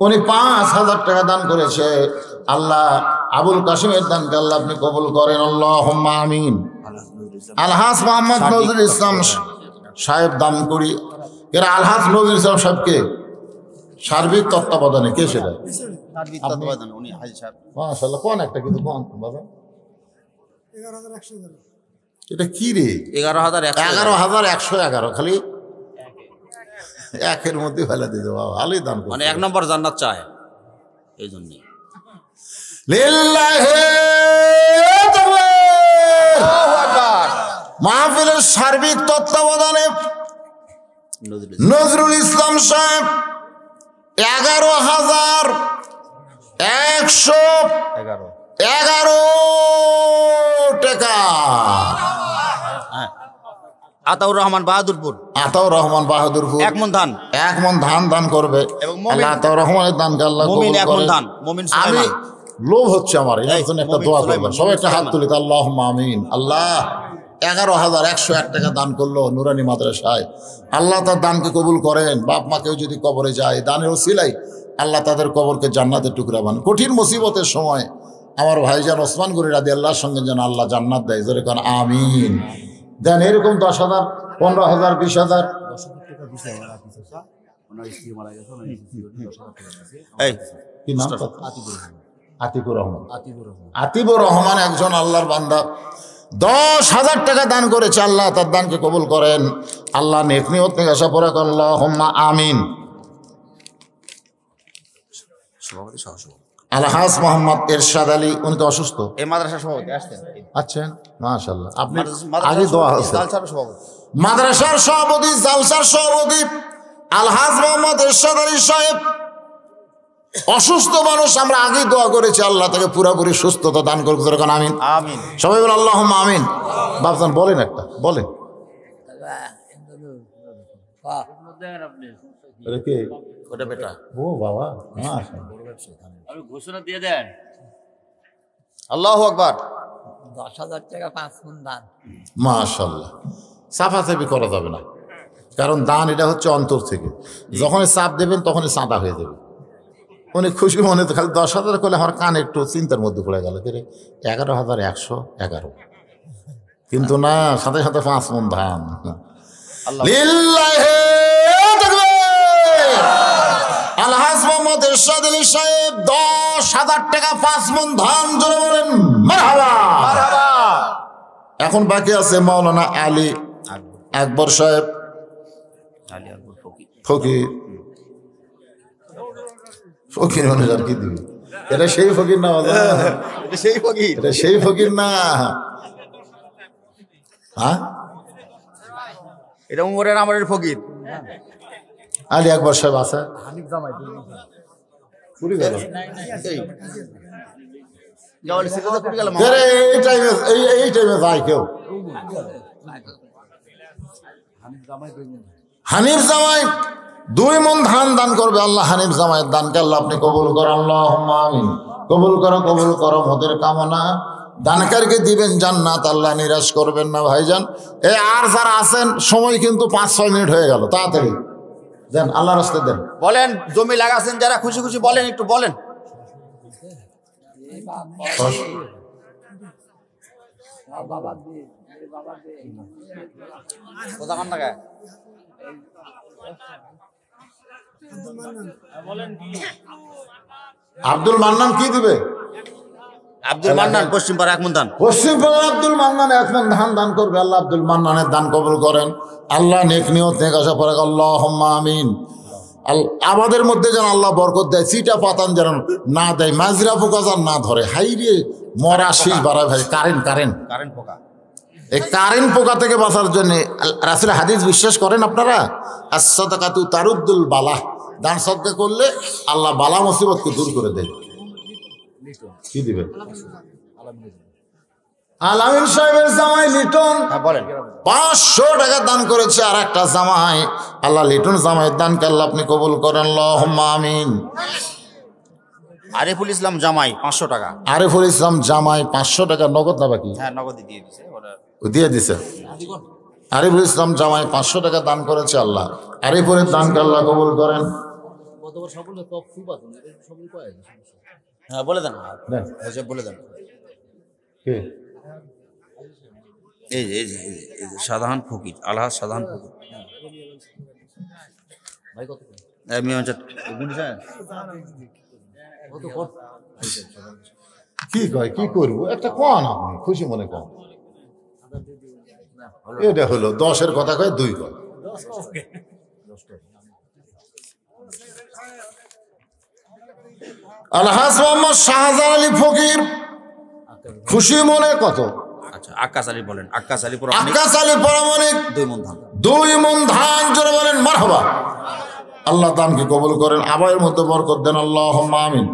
উনি 5000 টাকা দান করেছে। আল্লাহ আবুল কাশেমের দানকে আল্লাহ আপনি কবুল করেন, আল্লাহুম্মা আমিন। আলহাজ মোহাম্মদ নজরুল ইসলাম সাহেব দান করি। এরা আলহাজ নজরুল ইসলাম সাহেবকে সার্বিক তত্ত্বাবধানে, কে সেটা? মাশাআল্লাহ, কোন একটা কিন্তু কোন বাবা? এটা কি রে? 11,111। খালি একের মধ্যে ফেলে দিতে, ভালোই দান করে। মানে 1 নম্বর জান্নাত চায়, এই জন্য। মাহফিলের সার্বিক তত্ত্বাবধানে নজরুল ইসলাম সাহেব 11,111 টাকা। আতাউর রহমান বাহাদুরপুর, 1 মণ ধান, 1 মণ ধান দান করবে। আল্লাহ আতাউর রহমানের দানকে আল্লাহ কবুল করেন। আমি লোভ হচ্ছে আমার, এর জন্য একটা দোয়া করবেন। সবাই একটা হাত তুলি, আল্লাহুম্মা আমিন। আল্লাহ 11,101 টাকা দান করলো নুরানি মাদ্রাসায়, আল্লাহ তার দানকে কবুল করেন। বাপ মা কেউ যদি কবরে যায়, দানের ওসিলাই আল্লাহ তাদের কবরকে জান্নাতের টুকরা বানান। কঠিন মুসিবতের সময় আমার ভাইজান ওসমান গনি রাদিয়াল্লাহর সঙ্গে যেন আল্লাহ জান্নাত দেয়, জোরে কোন আমিন। দেন এরকম 10,000, 15,000, 20,000। কি নাম? আতিকুর রহমান। আতিকুর রহমান একজন আল্লাহর বান্দা, 10,000 টাকা দান করেছে। আল্লাহ তার দানকে কবুল করেন, আল্লাহ নেক নিয়ত নেক আশা পূরা করেন, আল্লাহুম্মা আমিন। আলহাজ মোহাম্মদ এরশাদ আলী, উনি তো অসুস্থ, এই মাদ্রাসার সভাপতি আসছেন। আচ্ছা, মাশাআল্লাহ। আপনি আগে দোয়া আছে। জালসার সভাপতি, মাদ্রাসার সভাপতি, জালসার সভাপতি আলহাজ মোহাম্মদ এরশাদ আলী সাহেব অসুস্থ মানুষ, আমরা আগেই দোয়া করেছি আল্লাহ তাকে পুরোপুরি সুস্থতা দান করুক, যেরকম আমিন আমিন। সবাই বলে আল্লাহুম্মা আমিন। বাপজান বলেন একটা বলেন। ওটা বেটা ও বাবা, আমি ঘোষণা দিয়ে দেন। আল্লাহু আকবার। 10,000 টাকা 5 মণ ধান। মাশাআল্লাহ। সাফাসাফি করা যাবে না, কারণ দান এটা হচ্ছে অন্তর থেকে। যখনই চাপ দেবেন তখনই চাঁদা হয়ে যাবে। উনি খুশি মনে তো খালি 10,000 করলে আমার কান একটু চিন্তার মধ্যে পড়ে গেল, 11,111, কিন্তু না, সাথে সাথে 5 মণ ধান। লিল্লাহি তাকবীর। আলহাজ মোহাম্মদ এরশাদ আলী সাহেব 10,000 টাকা 5 মণ ধান, জোরে বলেন মারহাবা। এখন বাকি আছে মাওলানা আলী আকবর সাহেব আলী আকবর ফকির। ফকির। ফকির মানে আর কি দিবি, এটা সেই ফকির না, এটা সেই ফকির। এটা সেই ফকির না। হ্যাঁ, এটা উমরের আমারের ফকির। আলী আকবর সাহেব আছে। পুরি গেল। এই যাওয়ার সিরিজে পুরি গেল। এই টাইমে যায় কেউ? হানিফ জামাই 2 মণ ধান দান করবে আল্লাহ। হানিফ জামাইয়ের দানকে আল্লাহ আপনি কবুল করেন, আল্লাহুম্মা আমিন। কবুল করো মোদের কামনা। দানকারকে দিবেন জান্নাত, আল্লাহ নিরাশ করবেন না ভাইজান। এই আর যারা আছেন, সময় কিন্তু 5-6 মিনিট হয়ে গেল, তাড়াতাড়ি দেন, আল্লাহর রাস্তায় দেন। বলেন, জমি লাগাছেন যারা, খুশি খুশি বলেন, একটু বলেন। কোথা কান লাগায়? আব্দুল মান্নান কি দিবে? আব্দুল মান্নান পশ্চিম পাড়া 1 মণ ধান। পশ্চিম পাড়া আব্দুল মান্নান 1 মণ ধান দান করবে আল্লাহ। আব্দুল মান্নানের দান কবুল করেন আল্লাহ। নেক নিয়ত নেক আশা পড়ে আল্লাহুম্মা আমিন। আমাদের মধ্যে যেন আল্লাহ বরকত দেয়, চিটা পাতান যেন না দেয়, মাজরা পোকা যেন না ধরে। হাইরে মরা শীষ বাড়ায় ভাই, কারেন্ট পোকা। এই কারেন্ট পোকা থেকে বাঁচার জন্য রাসূল হাদিস বিশ্বাস করেন আপনারা? as-সাদাকাতু তারুদ্দুল বালা। দান সদকা করলে আল্লাহ বালা মুসিবতকে দূর করে দেয়। কি দিবেন? আলামিন সাহেবের জামাই লিটন বলেন। 500 টাকা দান করেছে। আর একটা জামাই, আল্লাহ লিটন জামাইয়ের দানকে আল্লাহ আপনি কবুল করেন, আল্লাহুম্মা আমিন। আরিফুল ইসলাম জামাই 500 টাকা। আরিফুল ইসলাম জামাই 500 টাকা নগদ না বাকি? হ্যাঁ, নগদই দিয়ে দিছে। দিয়ে দিছে। আরিফুল ইসলাম জামাই 500 টাকা দান করেছে আল্লাহ। আরিফুলের দানকে আল্লাহ কবুল করেন। হ্যাঁ, বলে দেন, বলে দেন। এই যে সাধারণ ফকির, আলহাজ সাধারণ ফকির। কি কয়, কি করবো, একটা কন আপনি খুশি মনে কন। এটা হলো 10-এর কথা কয় 2 কয়। আলহাজ মোহাম্মদ শাহজাহান আলী ফকির খুশি মনে কত? আচ্ছা, আক্কাস আলী বলেন। আক্কাস আলী পরামানিক 2 মণ ধান। 2 মণ ধান, জোরে বলেন মারহাবা। আল্লাহ দানকে কবুল করেন, আবাইয়ের মধ্যে বরকত দেন, আল্লাহুম্মা আমিন।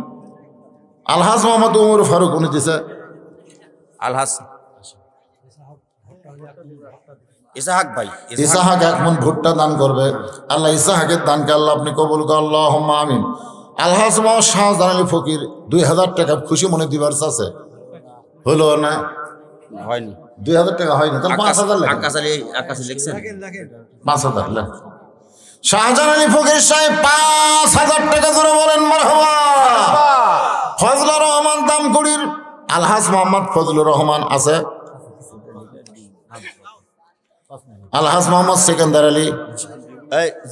আলহাজ মোহাম্মদ উমর ফারুক উনি দিছে। আলহাজ ইসাহাক ভাই, ইসাহাক 1 মণ ভুট্টা দান করবে আল্লাহ। ইসাহাকের দানকে আল্লাহ আপনি কবুল করেন, আল্লাহুম্মা আমিন। আলহাজ মোহাম্মদ শাহজাহান আলী ফকির 2000 টাকা খুশি মনে দিবার আছে, হলো না? হয়নি। 2000 টাকা হয়নি, তাহলে 5000 লাগে। আক্কাস আলী লিখছেন 5000 লাগে। শাহজাহান আলী ফকির সাহেব 5000 টাকা জোরে বলেন মারহাবা। ফজলুর রহমান দামকুড়ির আলহাজ মোহাম্মদ ফজলুর রহমান আছে। আলহাজ মোহাম্মদ সেকেন্দার আলী,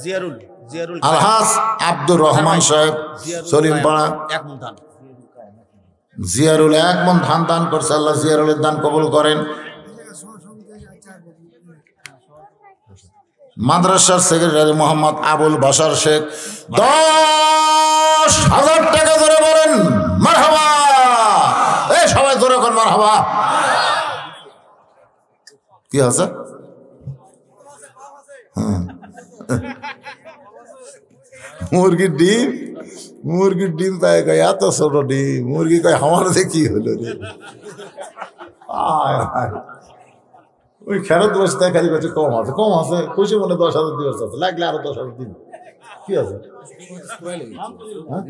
জিয়ারুল আলহাজ আব্দুর রহমান সাহেব সলিমপাড়া 1 মণ ধান। জিয়ারুল 1 মণ ধান দান করছে আল্লাহ। জিয়ারুলের দান কবুল করেন। মাদ্রাসার সেক্রেটারি মোহাম্মদ আবুল বাশার শেখ 10,000 টাকা ধরে বলেন মারহাবা। এই সবাই ধরে কর মারহাবা। কি আছে? মুরগির ডিম পায় কয় এত ছোট ডিম, মুরগি কয় আমার যে কি হলো রে। ওই খেরত বসতে খালি বলছে কম আছে খুশি মনে 10,000 দিবস আছে, লাগলে আরো 10,000 দিন, কি আছে? হ্যাঁ?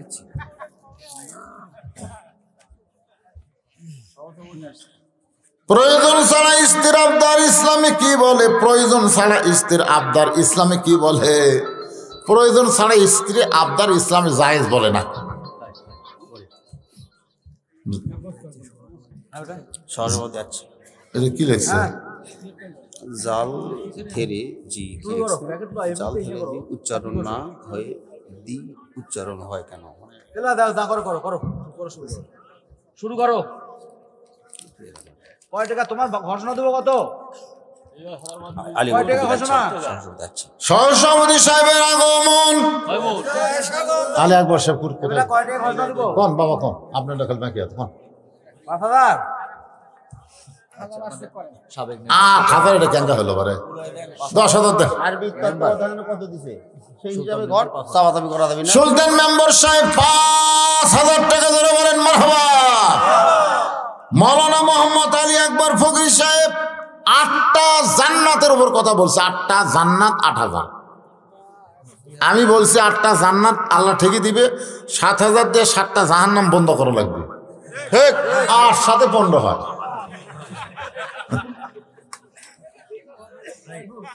প্রয়োজন ছাড়া স্ত্রীর আবদার ইসলামে কি বলে? প্রয়োজন ছাড়া স্ত্রীর আবদার ইসলামে কি বলে? প্রয়োজন ছাড়া স্ত্রী আবদার ইসলামে জায়েজ বলে না। সহজভাবে যাচ্ছে এটা কি লেখছে? জাল থেরে জি জাল থেরে জি উচ্চারণ না হয়ে দি উচ্চারণ হয় কেন? শুরু করো। কয় টাকা তোমার ঘোষণা দেবো কত? সহসভাপতি সাহেবের আগমন। আলী আকবর সাহেব কোন বাবা কোন আপনার দখল বাকি আছে কোন? 5,000 এটা কেন হলো বারে? 10,000 দেন। সুলতান মেম্বার সাহেব 5,000 টাকা ধরে বলেন মারহাবা। মৌলানা মোহাম্মদ আলী আকবর ফকির সাহেব 8টা জান্নাতের উপর কথা বলছে, 8টা জান্নাত 8,000। আমি বলছি 8টা জান্নাত আল্লাহ ঠিকই দিবে, 7,000 দিয়ে 7টা জাহান্নাম বন্ধ করা লাগবে, ঠিক? 8 সাথে 15 হয়।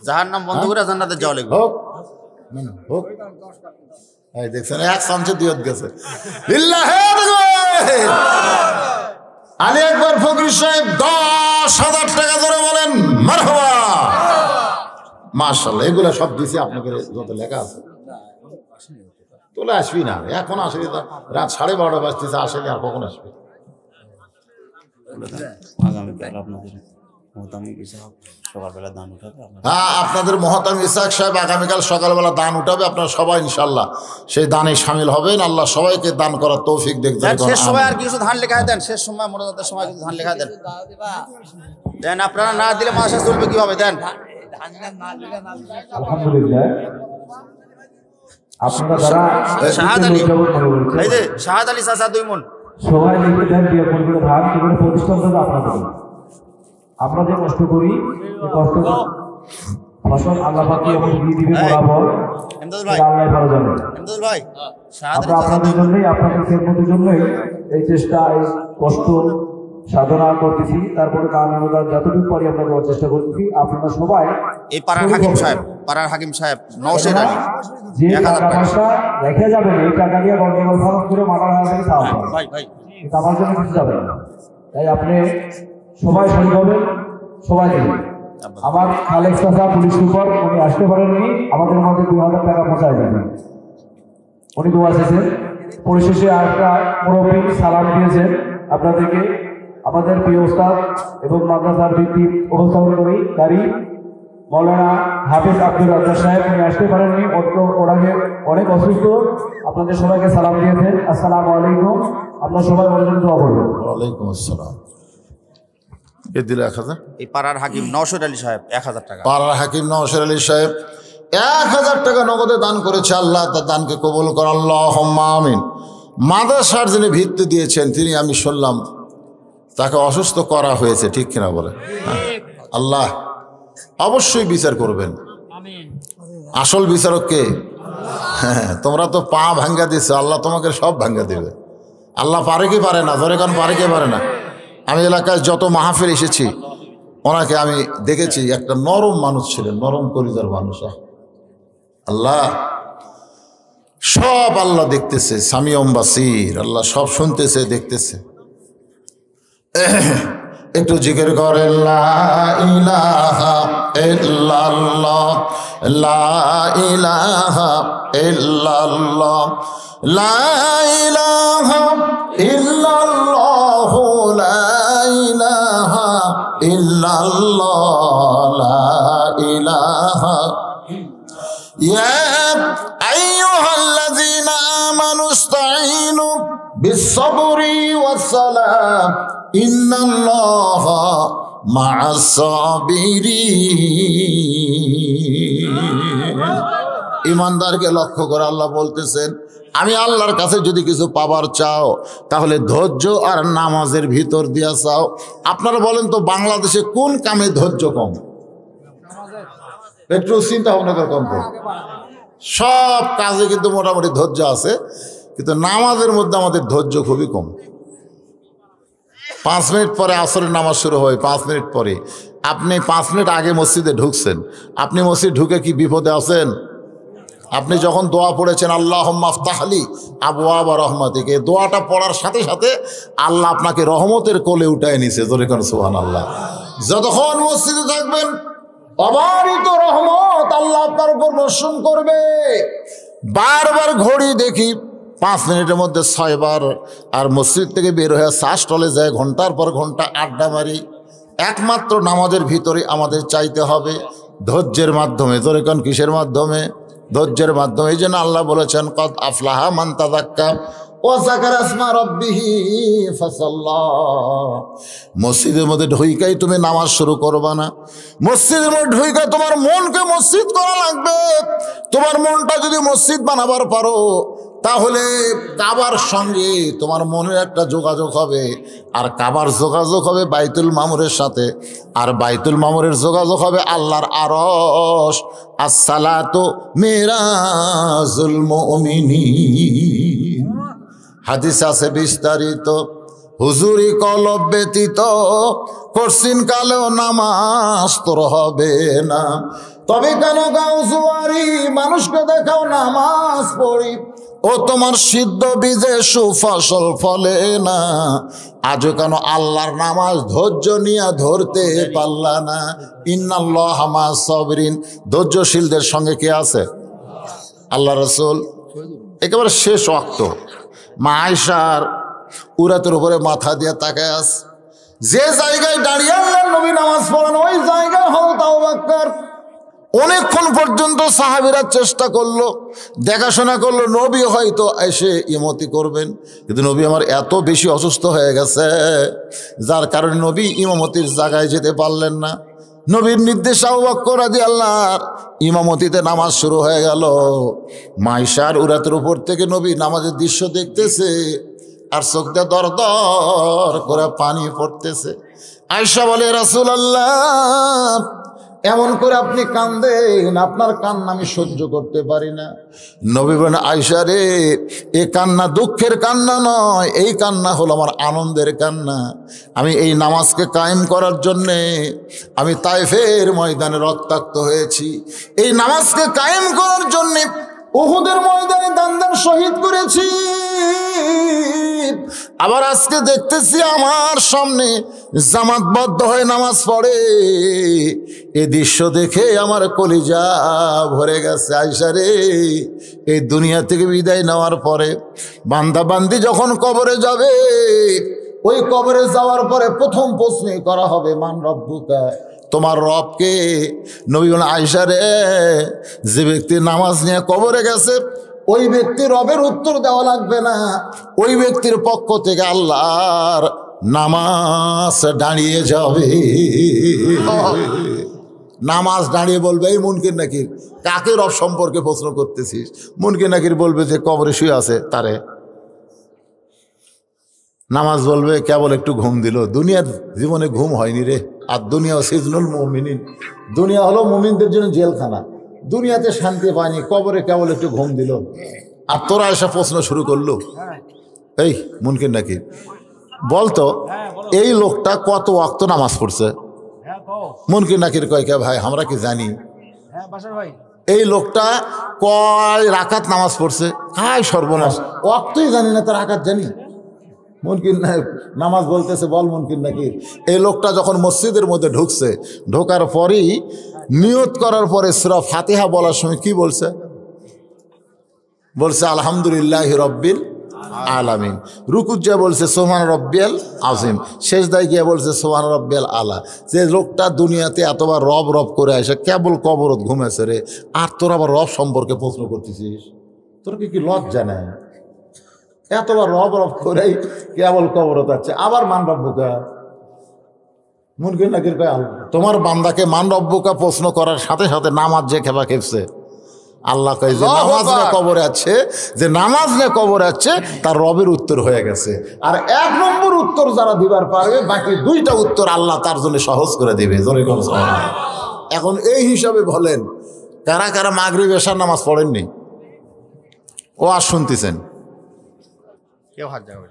জাহান্নাম বন্ধ করে জান্নাতে যাওয়া লাগবে। হোক হোক। এই দেখছেন এক চামচে দিয়ত গেছে। আলী আকবর ফকির সাহেব 10,000 টাকা ধরে বলেন মারহাবা। মাশাআল্লাহ, এগুলো সব দিছি আপনাকে যত লেখা আছে। তোলে আসবি না, এখন আসবি রাত 12:30 বাজতেছে, আসেনি আর কখন আসবি? আগামীকাল আপনাদের মোহতামিম ইসহাক সকালবেলা দান উঠাবে। হ্যাঁ, আপনাদের মোহতামিম ইসহাক সাহেব আগামীকাল সকালবেলা দান উঠাবে। আপনারা সবাই ইনশাল্লাহ সেই দানে শামিল হবেন। আল্লাহ সবাইকে দান করার তৌফিক দেখবেন। শেষ সময় আর কিছু ধান লেখা দেন, শেষ সময় মোনাজাতের সময় কিছু ধান লেখা দেন। দেন, আপনারা না দিলে মাসা চলবে কিভাবে? দেন। আলহামদুলিল্লাহ, আপনারা যারা শাহাদ আলী, এই যে শাহাদ আলী চাচা 2 মণ সবাই লিখে দেন দিয়ে পরিবার ধান করে প্রতিষ্ঠান করবে আপনাদের। আমরা যে কষ্ট করি এই কষ্ট ফসল আল্লাহ পাক এমন দিয়ে দিবে বরাবর। এমদাদুল ভাই, আল্লাহ ভালো জানে। এমদাদুল ভাই, শাহাদ আলী আমরা চাচা আপনাদের জন্যই, আপনাদের খেদমতের জন্যই এই চেষ্টা, এই কষ্ট সাধনা করতেছি। তারপরে গান অনুদান যতটুকু পারি আমরা করার চেষ্টা করতেছি। আপনারা সবাই এই পাড়ার হাকিম সাহেব, পাড়ার হাকিম সাহেব নওশেদ আলী যে 1000 টাকা টাকা। পয়সা রেখে যাবেন, এই টাকা দিয়ে গন্ডগোল ফারাজ করে মাথা থেকে খাওয়া হবে। ভাই ভাই, কিন্তু আমার জন্য কিছু যাবে না। তাই আপনি সবাই শরীর হবেন, সবাই দেবেন। আমার খালেক চাচা পুলিশ সুপার, উনি আসতে পারেননি, আমাদের মধ্যে 2,000 টাকা পৌঁছায় যাবেন। উনি দোয়া চেয়েছেন। পরিশেষে আরেকটা মুরব্বী সালাম দিয়েছেন আপনাদেরকে। আমাদের প্রিয় ওস্তাদ এবং মাদ্রাসার ভিত্তি উপস্থাপনকারী কারি মৌলানা হাফিজ আব্দুর রাজ্জাক সাহেব, উনি আসতে পারেননি, ওনাকে অনেক অসুস্থ। আপনাদের সবাইকে সালাম দিয়েছেন। আসসালামু আলাইকুম। আপনার সবাই ওনার জন্য দোয়া করবেন। ওয়ালাইকুম আসসালাম। এ দিল 1,000। এই পাড়ার হাকিম নওশেদ আলী সাহেব 1,000 টাকা। পাড়ার হাকিম নওশেদ আলী সাহেব 1,000 টাকা নগদে দান করেছে। আল্লাহ তার দানকে কবুল কর, আল্লাহুম্মা আমিন। মাদ্রাসার যিনি ভিত্তি দিয়েছেন তিনি, আমি শুনলাম তাকে অসুস্থ করা হয়েছে, ঠিক কিনা বলে? আল্লাহ অবশ্যই বিচার করবেন। আসল বিচারক কে? হ্যাঁ, তোমরা তো পা ভাঙ্গা দিচ্ছ, আল্লাহ তোমাকে সব ভাঙ্গা দেবে। আল্লাহ পারে কি পারে না? ধরে কারণ পারে কি পারে না? আমি এলাকায় যত মাহফিল এসেছি ওনাকে আমি দেখেছি, একটা নরম মানুষ ছিলেন, নরম কলিজার মানুষ। আল্লাহ সব আল্লাহ দেখতেছে, সামিউম বাসির, আল্লাহ সব শুনতেছে, দেখতেছে। একটু জিকির করে লা ইলাহা ইল্লাল্লাহ, লা ইলাহা ইল্লাল্লাহ, লা ইলাহা ইল্লাল্লাহ, লা ইলাহা ইল্লাল্লাহ, লা ইলাহা। ইয়া আইয়ুহাল্লাযীনা আমানু ইসতাঈনু বিস-সাবরি ওয়াস-সালাহ ইন্নাল্লাহা মা'আস-সাবিরিন। ইমানদারকে লক্ষ্য করে আল্লাহ বলতেছেন, আমি আল্লাহর কাছে যদি কিছু পাবার চাও তাহলে ধৈর্য আর নামাজের ভিতর দিয়া চাও। আপনারা বলেন তো বাংলাদেশে কোন কামে ধৈর্য কম? একটু চিন্তা ভাবনা করে কম করে। সব কাজে কিন্তু মোটামুটি ধৈর্য আছে, কিন্তু নামাজের মধ্যে আমাদের ধৈর্য খুবই কম। 5 মিনিট পরে আসরের নামাজ শুরু হয়, 5 মিনিট পরে আপনি 5 মিনিট আগে মসজিদে ঢুকছেন, আপনি মসজিদ ঢুকে কি বিপদে আছেন? আপনি যখন দোয়া পড়েছেন আল্লাহুম্মা আফতাহলি আবওয়াবা রহমাতিকে, দোয়াটা পড়ার সাথে সাথে আল্লাহ আপনাকে রহমতের কোলে উঠায় নিছে। জোরে কোন সুবহানাল্লাহ। যতক্ষণ মসজিদে থাকবেন অবারিত রহমত আল্লাহ আপনার উপর বর্ষণ করবে। বারবার ঘড়ি দেখি 5 মিনিটের মধ্যে 6 বার, আর মসজিদ থেকে বের হয়ে চা স্টলে যায় ঘন্টার পর ঘন্টা আড্ডা মারি। একমাত্র নামাজের ভিতরে আমাদের চাইতে হবে ধৈর্যের মাধ্যমে। জোরে কোন কিসের মাধ্যমে? ধৈর্যের মাধ্যমে। এই জন্য আল্লাহ বলেছেন কদ আফলাহা মান তাযাক্কা ওয়া যাকারা ইসমা রাব্বিহি ফাসাল্লা। মসজিদের মধ্যে ঢুইকাই তুমি নামাজ শুরু করবা না, মসজিদের মধ্যে ঢুইকা তোমার মনকে মসজিদ করা লাগবে। তোমার মনটা যদি মসজিদ বানাবার পারো তাহলে কাবার সঙ্গে তোমার মনের একটা যোগাযোগ হবে, আর কাবার যোগাযোগ হবে বাইতুল মামুরের সাথে, আর বাইতুল মামুরের যোগাযোগ হবে আল্লাহর আরশ। আসসালাতু মিরাজুল মুমিনিন। হাদিস আছে বিস্তারিত, হুজুরি কলব ব্যতীত কঠিন কালেও নামাজ তোর হবে না। তবে কেন গাও জুয়ারি মানুষকে দেখাও নামাজ পড়ি, ও তোমার সিদ্ধ বীজে সুফসল ফলে না। আজও কেন আল্লাহর নামাজ ধৈর্য নিয়ে ধরতে পারলা না? ইন্নাল্লাহা মা'আস সাবিরিন। ধৈর্যশীলদের সঙ্গে কে আছে? আল্লাহ রাসূল। একেবারে শেষ ওয়াক্ত মা আয়েশার উরাতের উপরে মাথা দিয়ে তাকায় আছে। যে জায়গায় দাঁড়িয়ে আল্লাহর নবী নামাজ পড়ান ওই জায়গায় হযরত আবু বকর অনেকক্ষণ পর্যন্ত সাহাবীরা চেষ্টা করলো, দেখাশোনা করলো নবী হয়তো এসে ইমামতি করবেন, কিন্তু নবী আমার এত বেশি অসুস্থ হয়ে গেছে যার কারণে নবী ইমামতির জায়গায় যেতে পারলেন না। নবীর নির্দেশ আবু বকর রাদিয়াল্লাহু ইমামতিতে নামাজ শুরু হয়ে গেল। মাইশার উরাতের উপর থেকে নবী নামাজের দৃশ্য দেখতেছে আর চোখ দিয়ে দর দর করে পানি পড়তেছে। আয়েশা বলে, রাসূলুল্লাহ এমন করে আপনি কান্দেন, আপনার কান্না আমি সহ্য করতে পারি না। নবী বলেন, আয়েশা রে, এ কান্না দুঃখের কান্না নয়, এই কান্না হলো আমার আনন্দের কান্না। আমি এই নামাজকে কায়েম করার জন্যে আমি তায়েফের ময়দানে রক্তাক্ত হয়েছি, এই নামাজকে কায়েম করার জন্যে উহুদের ময়দানে দান শহীদ করেছি। আবার আজকে দেখতেছি আমার সামনে জামাতবদ্ধ হয়ে নামাজ পড়ে, এই দৃশ্য দেখে আমার কলিজা ভরে গেছে। আয়েশা রে, এই দুনিয়া থেকে বিদায় নেওয়ার পরে বান্দা বান্দি যখন কবরে যাবে, ওই কবরে যাওয়ার পরে প্রথম প্রশ্ন করা হবে মান রব্বুকা, তোমার রবকে? নবী বলেন, আয়েশা রে, যে ব্যক্তি নামাজ নিয়ে কবরে গেছে ওই ব্যক্তির রবের উত্তর দেওয়া লাগবে না, ওই ব্যক্তির পক্ষ থেকে আল্লাহর নামাজ দাঁড়িয়ে যাবে। নামাজ দাঁড়িয়ে বলবে, এই মুনকির নাকির, কাকে রব সম্পর্কে প্রশ্ন করতেছিস? মুনকির নাকির বলবে যে কবরে শুয়ে আছে তারে। নামাজ বলবে কেবল একটু ঘুম দিল, দুনিয়ার জীবনে ঘুম হয়নি রে। আর দুনিয়া সিজনুল মুমিনিন, দুনিয়া হলো মুমিনদের জন্য জেলখানা, দুনিয়াতে শান্তি পায়নি, কবরে কেবল একটু ঘুম দিল। আর তোরা এসব প্রশ্ন শুরু করলো। এই মুনকির নাকির বলতো, এই লোকটা কত ওয়াক্ত নামাজ পড়ছে? মুনকির নাকির কয়, কে ভাই আমরা কি জানি? এই লোকটা কয় রাকাত নামাজ পড়ছে? হায় সর্বনাশ, ওয়াক্তই জানি না, তার রাকাত জানি? মুনকির নামাজ বলতেছে, বল মুনকির নাকির, এই লোকটা যখন মসজিদের মধ্যে ঢুকছে, ঢোকার পরই নিয়ত করার পরে সূরা ফাতিহা বলার সময় কি বলছে? বলছে আলহামদুলিল্লাহ রব্বিল আলামিন। রুকুত যা বলছে সুবহান রব্বিয়াল আযীম, সেজদায় গিয়ে বলছে সুবহান রব্বিয়াল আলা। যে লোকটা দুনিয়াতে এতবার রব রব করে আসে, কেবল কবরত ঘুমেছে রে, আর তোর আবার রব সম্পর্কে প্রশ্ন করতেছিস? তোর কি লজ্জা নেই? এতবার রব রব করেই কেবল কবরত আছে, আবার মান রব্বুকা। মুনকির নাকির কয়, তোমার বান্দাকে মান রব্বুকা প্রশ্ন করার সাথে সাথে নামাজ যে খেপা খেপছে, আল্লাহ কয় যে নামাজ নিয়ে কবরে আছে, যে নামাজ নিয়ে কবরে আছে তার রবের উত্তর হয়ে গেছে। আর 1 নম্বর উত্তর যারা দিবার পারবে, বাকি 2টা উত্তর আল্লাহ তার জন্য সহজ করে দিবে। এখন এই হিসাবে বলেন, কারা কারা মাগরিব এশার নামাজ পড়েননি? ও আর শুনতেছেন? কেউ হাত যাবে,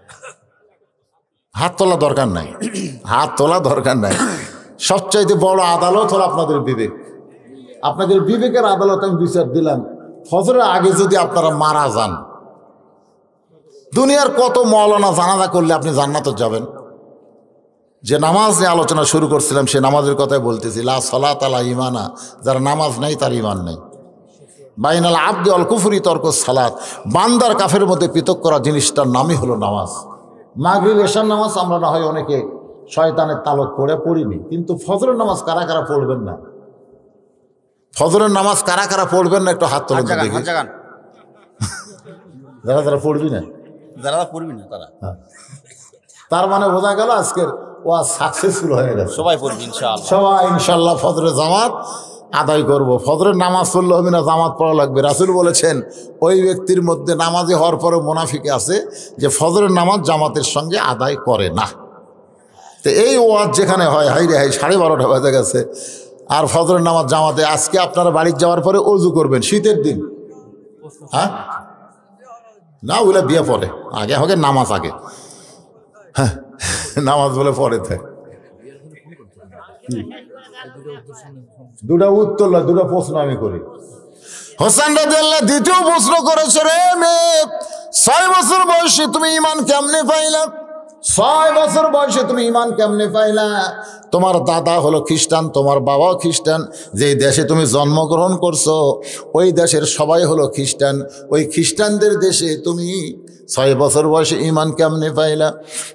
হাত তোলা দরকার নাই, হাত তোলা দরকার নাই। সবচাইতে বড় আদালত হলো আপনাদের বিবেক। আপনাদের বিবেকের আদালত আমি বিচার দিলাম, ফজরের আগে যদি আপনারা মারা যান, দুনিয়ার কত মৌলানা জানাজা করলে আপনি জান্নাতে যাবেন। যে নামাজ নিয়ে আলোচনা শুরু করছিলাম সে নামাজের কথাই বলতেছি। লা সালাত আলা ইমানা, যার নামাজ নাই তার ইমান নেই। বাইনাল আবদি অল কুফরি তর্ক সালাত, বান্দার কাফের মধ্যে পৃথক করা জিনিসটার নামই হলো নামাজ। মাগরিব এশার নামাজ আমরা না হয় অনেকে শয়তানের তালত পড়িনি, কিন্তু ফজরের নামাজ কারা কারা পড়বেন না? ফজরের নামাজ কারা কারা পড়বেন না একটু হাত তোলেন দেখি। যারা যারা পড়বি না, যারা পড়বি না তারা, তার মানে বোঝা গেল আজকের ওয়াজ সাকসেসফুল হয়ে গেছে। সবাই পড়বি ইনশাআল্লাহ, সবাই ইনশাল্লাহ ফজরের জামাত আদায় করব। ফজরের নামাজ পড়লে হবে না, জামাত পড়া লাগবে। রাসূল বলেছেন ওই ব্যক্তির মধ্যে নামাজি হওয়ার পরে মুনাফিক আছে যে ফজরের নামাজ জামাতের সঙ্গে আদায় করে না। তো এই ওয়াজ যেখানে হয়, হাই রে হাই 12:30 বাজে গেছে আর ফজরের নামাজ জামাতে। আজকে আপনারা বাড়ি যাওয়ার পরে অজু করবেন শীতের দিন, হ্যাঁ না ওগুলা বিয়ে পরে, আগে হবে নামাজ আগে, হ্যাঁ নামাজ বলে পরে থাকে। 2টা উত্তর, 2টা প্রশ্ন আমি করি। হোসেন রাদিয়াল্লাহু দ্বিতীয় প্রশ্ন করেছে, রে মেয়ে 6 বছর বয়সে তুমি ঈমান কেমনে পাইলা? 6 বছর বয়সে তুমি ঈমান কেমনে পাইলা? তোমার দাদা হলো খ্রিস্টান, তোমার বাবাও খ্রিস্টান, যেই দেশে তুমি জন্মগ্রহণ করছো ওই দেশের সবাই হলো খ্রিস্টান। ওই খ্রিস্টানদের দেশে তুমি 6 বছর বয়সে ঈমান কেমনে পাইলা?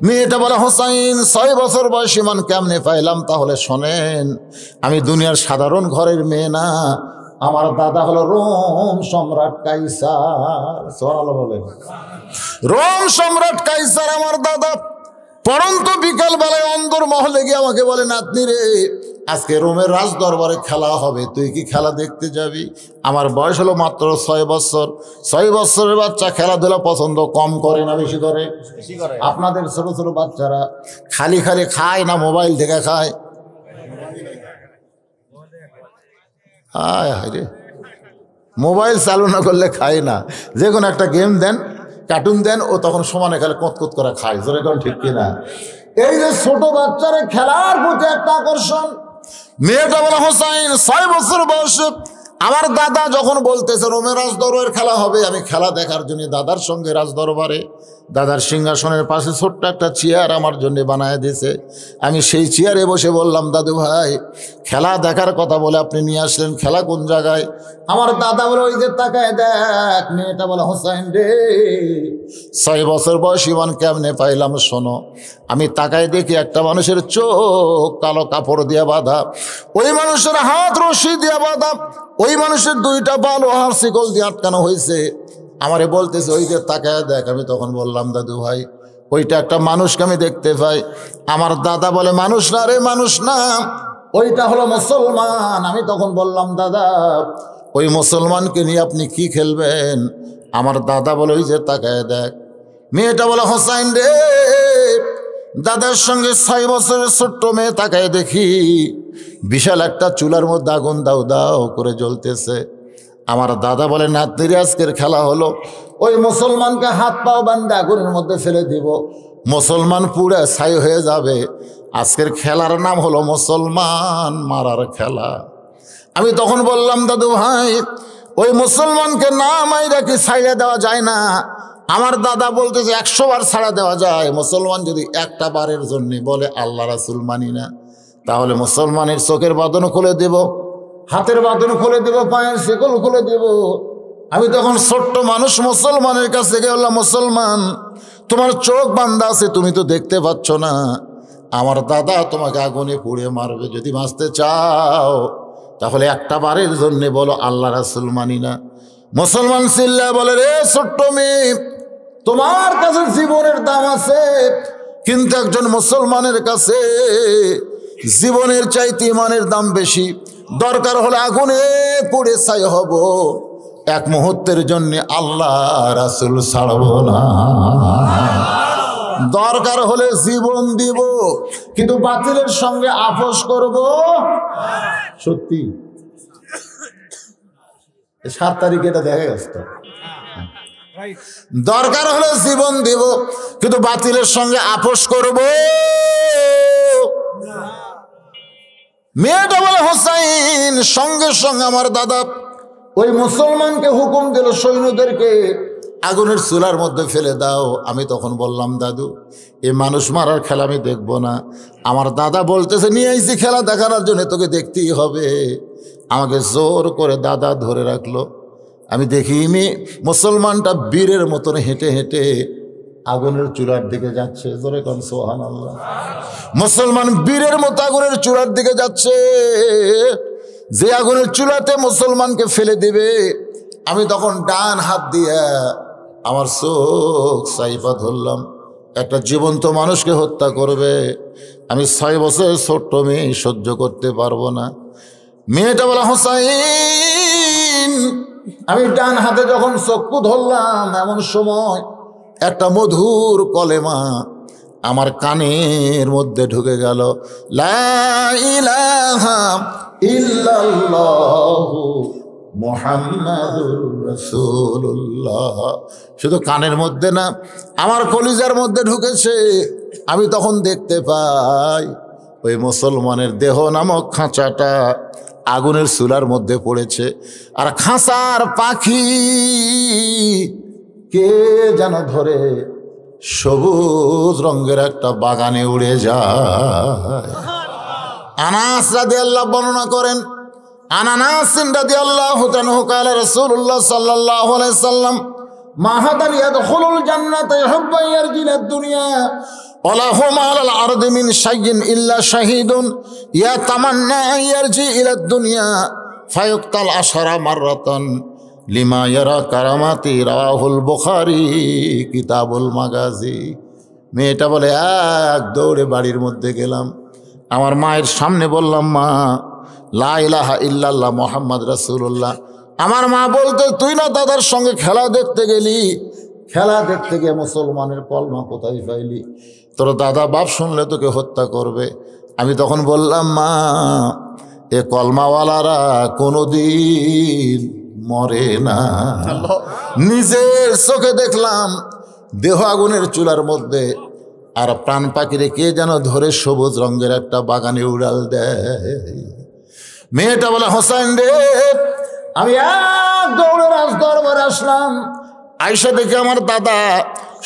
মেয়েটা বলে, হোসাইন 6 বছর বয়সে ঈমান কেমনে পাইলাম? তাহলে শোনেন, আমি দুনিয়ার সাধারণ ঘরের মেয়ে না, আমার দাদা হলো রোম সম্রাট কাইসার। সুবহানাল্লাহ বলেন। রোম সম্রাট কাইসার আমার দাদা। পরন্ত বিকাল বেলায় অন্দর মহলে গিয়ে আমাকে বলে, নাতনি রে আজকে রোমের রাজ দরবারে খেলা হবে, তুই কি খেলা দেখতে যাবি? আমার বয়স হলো মাত্র 6 বছর। 6 বছরের বাচ্চা খেলাধুলা পছন্দ কম করে না বেশি করে? আপনাদের ছোট ছোট বাচ্চারা খালি খালি খায় না মোবাইল থেকে খায়? হায় হায় রে, মোবাইল চালু না করলে খায় না। যে কোনো একটা গেম দেন, কার্টুন দেন, ও তখন সমানে খেলে কতকত করে খায়। জোরে কোন ঠিক কিনা? এই যে ছোট বাচ্চারা খেলার প্রতি একটা আকর্ষণ। মেয়েটা বলে, হোসাইন 6 বছর বয়সে আমার দাদা যখন বলতেছে রোমের রাজ দরবারের খেলা হবে, আমি খেলা দেখার জন্য দাদার সঙ্গে রাজ দরবারে, দাদার সিংহাসনের পাশে ছোট্ট একটা চেয়ার আমার জন্য বানায় দিয়েছে। আমি সেই চেয়ারে বসে বললাম, দাদু ভাই খেলা দেখার কথা বলে আপনি নিয়ে আসলেন, খেলা কোন জায়গায়? আমার দাদা বলে, ওই যে তাকায় দেখ। মেয়েটা বলে, হোসাইন রে 6 বছর বয়স ঈমান কেমনে পাইলাম? শোনো, আমি তাকায় দেখি একটা মানুষের চোখ কালো কাপড় দিয়ে বাঁধা, ওই মানুষের হাত রশি দিয়ে বাঁধা, ওই মানুষের 2টা পা লোহার শিকল দিয়ে আটকানো হয়েছে। আমারে বলতেছে ওই যে তাকায় দেখ। আমি তখন বললাম, দাদু ভাই ওইটা একটা মানুষকে আমি দেখতে পাই। আমার দাদা বলে, মানুষ না রে, মানুষ না, ওইটা হলো মুসলমান। আমি তখন বললাম, দাদা ওই মুসলমানকে নিয়ে আপনি কি খেলবেন? আমার দাদা বলে, ওই যে তাকায় দেখ। মেয়েটা বলে, হোসাইন রে দাদার সঙ্গে 6 বছরের ছোট্ট মেয়ে তাকায় দেখি বিশাল একটা চুলার মধ্যে আগুন দাউ দাউ করে জ্বলতেছে। আমার দাদা বলে, নাতনির আজকের খেলা হলো ওই মুসলমানকে হাত পাও বান্ধে আগুনের মধ্যে ফেলে দিব, মুসলমান পুড়ে ছাই হয়ে যাবে। আজকের খেলার নাম হলো মুসলমান মারার খেলা। আমি তখন বললাম, দাদু ভাই ওই মুসলমানকে না মাইরা কি ছাইড়ে দেওয়া যায় না? আমার দাদা বলতেছে 100 বার ছাড়া দেওয়া যায়। মুসলমান যদি একটা বারের জন্য বলে আল্লাহ রাসূল মানি না, তাহলে মুসলমানের চোখের বাঁধন খুলে দেব, হাতের বাঁধন খুলে দেব, পায়ের শিকল খুলে দেব। আমি তখন ছোট্ট মানুষ মুসলমানের কাছে গিয়ে বললাম, মুসলমান তোমার চোখ বান্ধা আছে, তুমি তো দেখতে পাচ্ছ না। আমার দাদা তোমাকে আগুনে পুড়ে মারবে, যদি বাঁচতে চাও তাহলে একটা বারের জন্য বলো আল্লাহ রাসূল মানি না। মুসলমান চিল্লায় বলে, রে ছোট্ট মেয়ে তোমার কাছে জীবনের দাম আছে, কিন্তু একজন মুসলমানের কাছে জীবনের চাইতে ইমানের দাম বেশি। দরকার হলে আগুনে পুড়ে ছাই হব, এক মুহূর্তের জন্য আল্লাহ রাসূল ছাড়ব না। দরকার হলে জীবন দিব, কিন্তু বাতিলের সঙ্গে আপোষ করব। সত্যি 7 তারিখে এটা দেখা গেছে তো। দরকার হলে জীবন দিব, কিন্তু বাতিলের সঙ্গে আপোষ করব। মেয়েটা বলে হোসাইন, সঙ্গে সঙ্গে আমার দাদা ওই মুসলমানকে হুকুম দিল সৈন্যদেরকে আগুনের চুলার মধ্যে ফেলে দাও। আমি তখন বললাম, দাদু এই মানুষ মারার খেলা আমি দেখবো না। আমার দাদা বলতেছে, নিয়ে আইছি খেলা দেখানোর জন্য, তোকে দেখতেই হবে। আমাকে জোর করে দাদা ধরে রাখলো। আমি দেখি মুসলমানটা বীরের মতন হেঁটে হেঁটে আগুনের চুলার দিকে যাচ্ছে। জোরে কোন সুবহানাল্লাহ। মুসলমান বীরের মতো আগুনের চুলার দিকে যাচ্ছে, যে আগুনের চুলাতে মুসলমানকে ফেলে দিবে। আমি তখন ডান হাত দিয়ে আমার চোখ সাইফা ধরলাম। একটা জীবন্ত মানুষকে হত্যা করবে, আমি 6 বছরের ছোট্ট মেয়ে সহ্য করতে পারবো না। মেয়েটা বলা, হোসাইন আমি ডান হাতে যখন চক্ষু ধরলাম, এমন সময় একটা মধুর কলেমা আমার কানের মধ্যে ঢুকে গেল। লা ইলাহা ইল্লাল্লাহু মুহাম্মাদুর রাসূলুল্লাহ। শুধু কানের মধ্যে না, আমার কলিজার মধ্যে ঢুকেছে। আমি তখন দেখতে পাই ওই মুসলমানের দেহ নামক খাঁচাটা আগুনের চুলার মধ্যে পড়েছে, আর খাঁচার পাখি কে যেন ধরে সবুজ রঙের একটা বাগানে উড়ে যায়। আনাস রাদিয়াল্লাহু বর্ণনা করেন, আনাস রাদিয়াল্লাহু তাআলা قال রাসূলুল্লাহ সাল্লাল্লাহু আলাইহি সাল্লাম মা হাদান ইয়াদখুলুল জান্নাতা ইউহিব্বু ইয়ারজিল দুনিয়া ওয়ালা হুম আলাল আরদি মিন শাইইন ইল্লা শাহীদুন ইয়াতামান্না ইয়ারজি ইলা দুনিয়া ফায়ুক্তাল আশরা মাররাতান লিমা ইয়ারা কারামাতি রাওয়াহুল বুখারী কিতাবুল মাগাজি। মেয়েটা বলে, এক দৌড়ে বাড়ির মধ্যে গেলাম, আমার মায়ের সামনে বললাম, মা লা ইলাহা ইল্লাল্লাহ মুহাম্মদ রাসূলুল্লাহ। আমার মা বলতে, তুই না দাদার সঙ্গে খেলা দেখতে গেলি, খেলা দেখতে গিয়ে মুসলমানের কলমা কোথায় পাইলি? তোর দাদা বাপ শুনলে তোকে হত্যা করবে। আমি তখন বললাম, মা এ কলমাওয়ালারা কোনোদিন মরে না। নিজের চোখে দেখলাম দেহ আগুনের চুলার মধ্যে, আর প্রাণ পাখিরে কে যেন ধরে সবুজ রঙের একটা বাগানে উড়াল দেয়। মেয়েটা বলে, হোসেন রে, আমি এক দৌড়ে রাজ দরবারে আসলাম। আয়সা দেখে আমার দাদা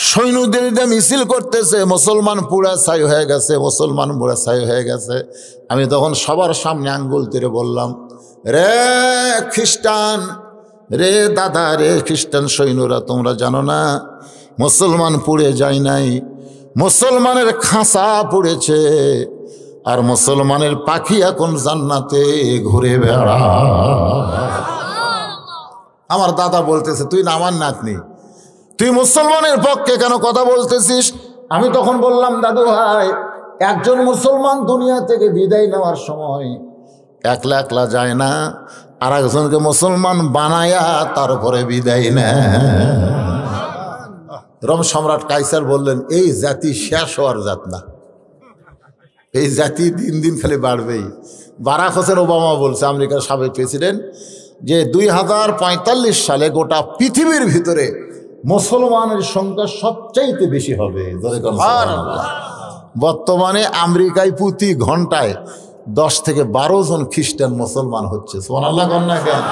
সৈন্যদের দিয়ে মিছিল করতেছে, মুসলমান পুরা ছাই হয়ে গেছে, মুসলমান পুরা ছাই হয়ে গেছে। আমি তখন সবার সামনে আঙ্গুল তেড়ে বললাম, রে খ্রিস্টান, রে দাদা, রে খ্রিস্টান সৈন্যরা, তোমরা জানো না মুসলমান পুড়ে যায় নাই, মুসলমানের খাঁচা পুড়েছে, আর মুসলমানের পাখি এখন জান্নাতে ঘুরে বেড়া। আমার দাদা বলতেছে, তুই না আমার নাতনি, তুই মুসলমানের পক্ষে কেন কথা বলতেছিস? আমি তখন বললাম, দাদু ভাই, একজন মুসলমান দুনিয়া থেকে বিদায় নেওয়ার সময় একলা একলা যায় না, আর একজনকে মুসলমান বানায়া তারপরে বিদায় নেয়। রোম সম্রাট কাইসার বললেন, এই জাতি শেষ হওয়ার জাত না, এই জাতি দিন দিন খালি বাড়বেই। বারাক হোসেন ওবামা বলছে, আমেরিকার সাবেক প্রেসিডেন্ট, যে 2045 সালে গোটা পৃথিবীর ভিতরে মুসলমানের সংখ্যা সবচাইতে বেশি হবে। বর্তমানে আমেরিকায় প্রতি ঘন্টায় 10 থেকে 12 জন খ্রিস্টান মুসলমান হচ্ছে। সুবহানাল্লাহ কন্যা কেন?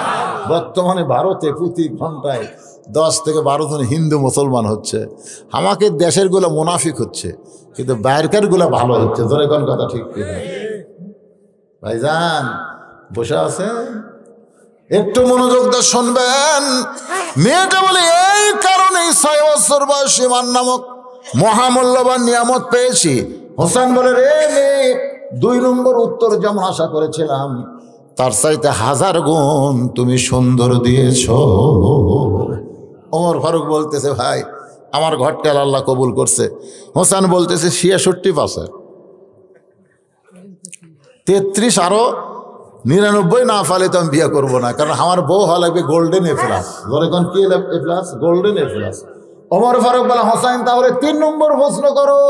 বর্তমানে ভারতে প্রতি ঘন্টায় 10 থেকে 12 জন হিন্দু মুসলমান হচ্ছে। আমাকে দেশের গুলো মুনাফিক হচ্ছে, কিন্তু বাইরের গুলো ভালো হচ্ছে। ধরে কোন কথা ঠিক কিনা? ভাইজান বসে আছে, একটু মনোযোগ দিয়ে শুনবেন। মেয়েটা বলে, এই কারণেই 6 বছর বয়সী মান নামক মহামূল্যবান নিয়ামত পেয়েছি। হোসেন বলে, রে মেয়ে, 2 নম্বর উত্তর যেমন আশা করেছিলাম, তার চাইতে 1000 গুণ তুমি সুন্দর দিয়েছ। ওমর ফারুক বলতেছে, ভাই আমার ঘরটা আল্লাহ কবুল করছে। হোসেন বলতেছে 66 পাশে 33 আরো 99 না পালে তো আমি বিয়ে করবো না, কারণ আমার বউ হওয়া লাগবে গোল্ডেন এ প্লাস। ধরে কোন কি A plus? Golden A plus. Omar Faruk বলে, হোসাইন তাহলে 3 নম্বর প্রশ্ন করো।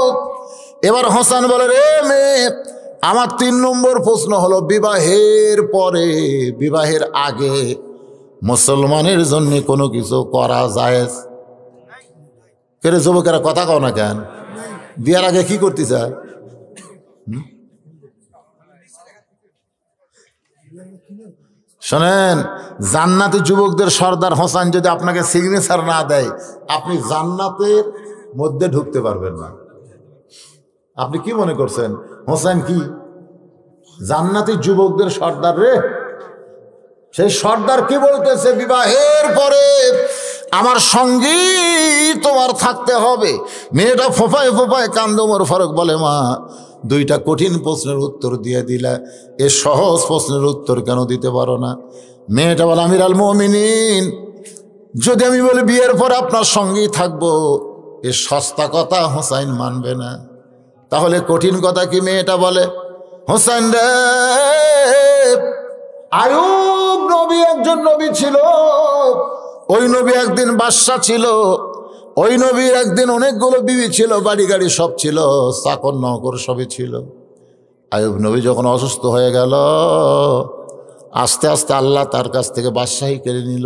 এবার হোসেন বলে, রে মেয়ে, আমার 3 নম্বর প্রশ্ন হলো, বিবাহের পরে, বিবাহের আগে মুসলমানের জন্য কোনো কিছু করা জায়েজ? কেন যুবকেরা কথা কও না কেন? বিয়ার আগে কি করতে চায়? শোনেন, জান্নাতি যুবকদের সর্দার হোসেন যদি আপনাকে সিগনেচার না দেয়, আপনি জান্নাতের মধ্যে ঢুকতে পারবেন না। আপনি কি মনে করছেন হোসেন কি জান্নাতি যুবকদের সর্দার? রে সেই সর্দার কি বলতেছে, বিবাহের পরে আমার সঙ্গী তোমার থাকতে হবে। মেয়েটা ফোফায় ফোফায় কান্দে। ওমর ফারুক বলে, মা, 2টা কঠিন প্রশ্নের উত্তর দিয়ে দিলা, এ সহজ প্রশ্নের উত্তর কেন দিতে পারো না? মেয়েটা বলে, আমির আল মুমিনিন, যদি আমি বলি বিয়ের পর আপনার সঙ্গেই থাকবো, এ সস্তা কথা হোসাইন মানবে না। তাহলে কঠিন কথা কি? মেয়েটা বলে, হোসেন রে, আইয়ুব নবী একজন নবী ছিল, ওই নবী একদিন বাদশা ছিল, ওই নবীর একদিন অনেকগুলো বিবি ছিল, বাড়ি গাড়ি সব ছিল, চাকর নকর সবই ছিল। আইয়ুব নবী যখন অসুস্থ হয়ে গেল, আস্তে আস্তে আল্লাহ তার কাছ থেকে বাদশাহী কেড়ে নিল।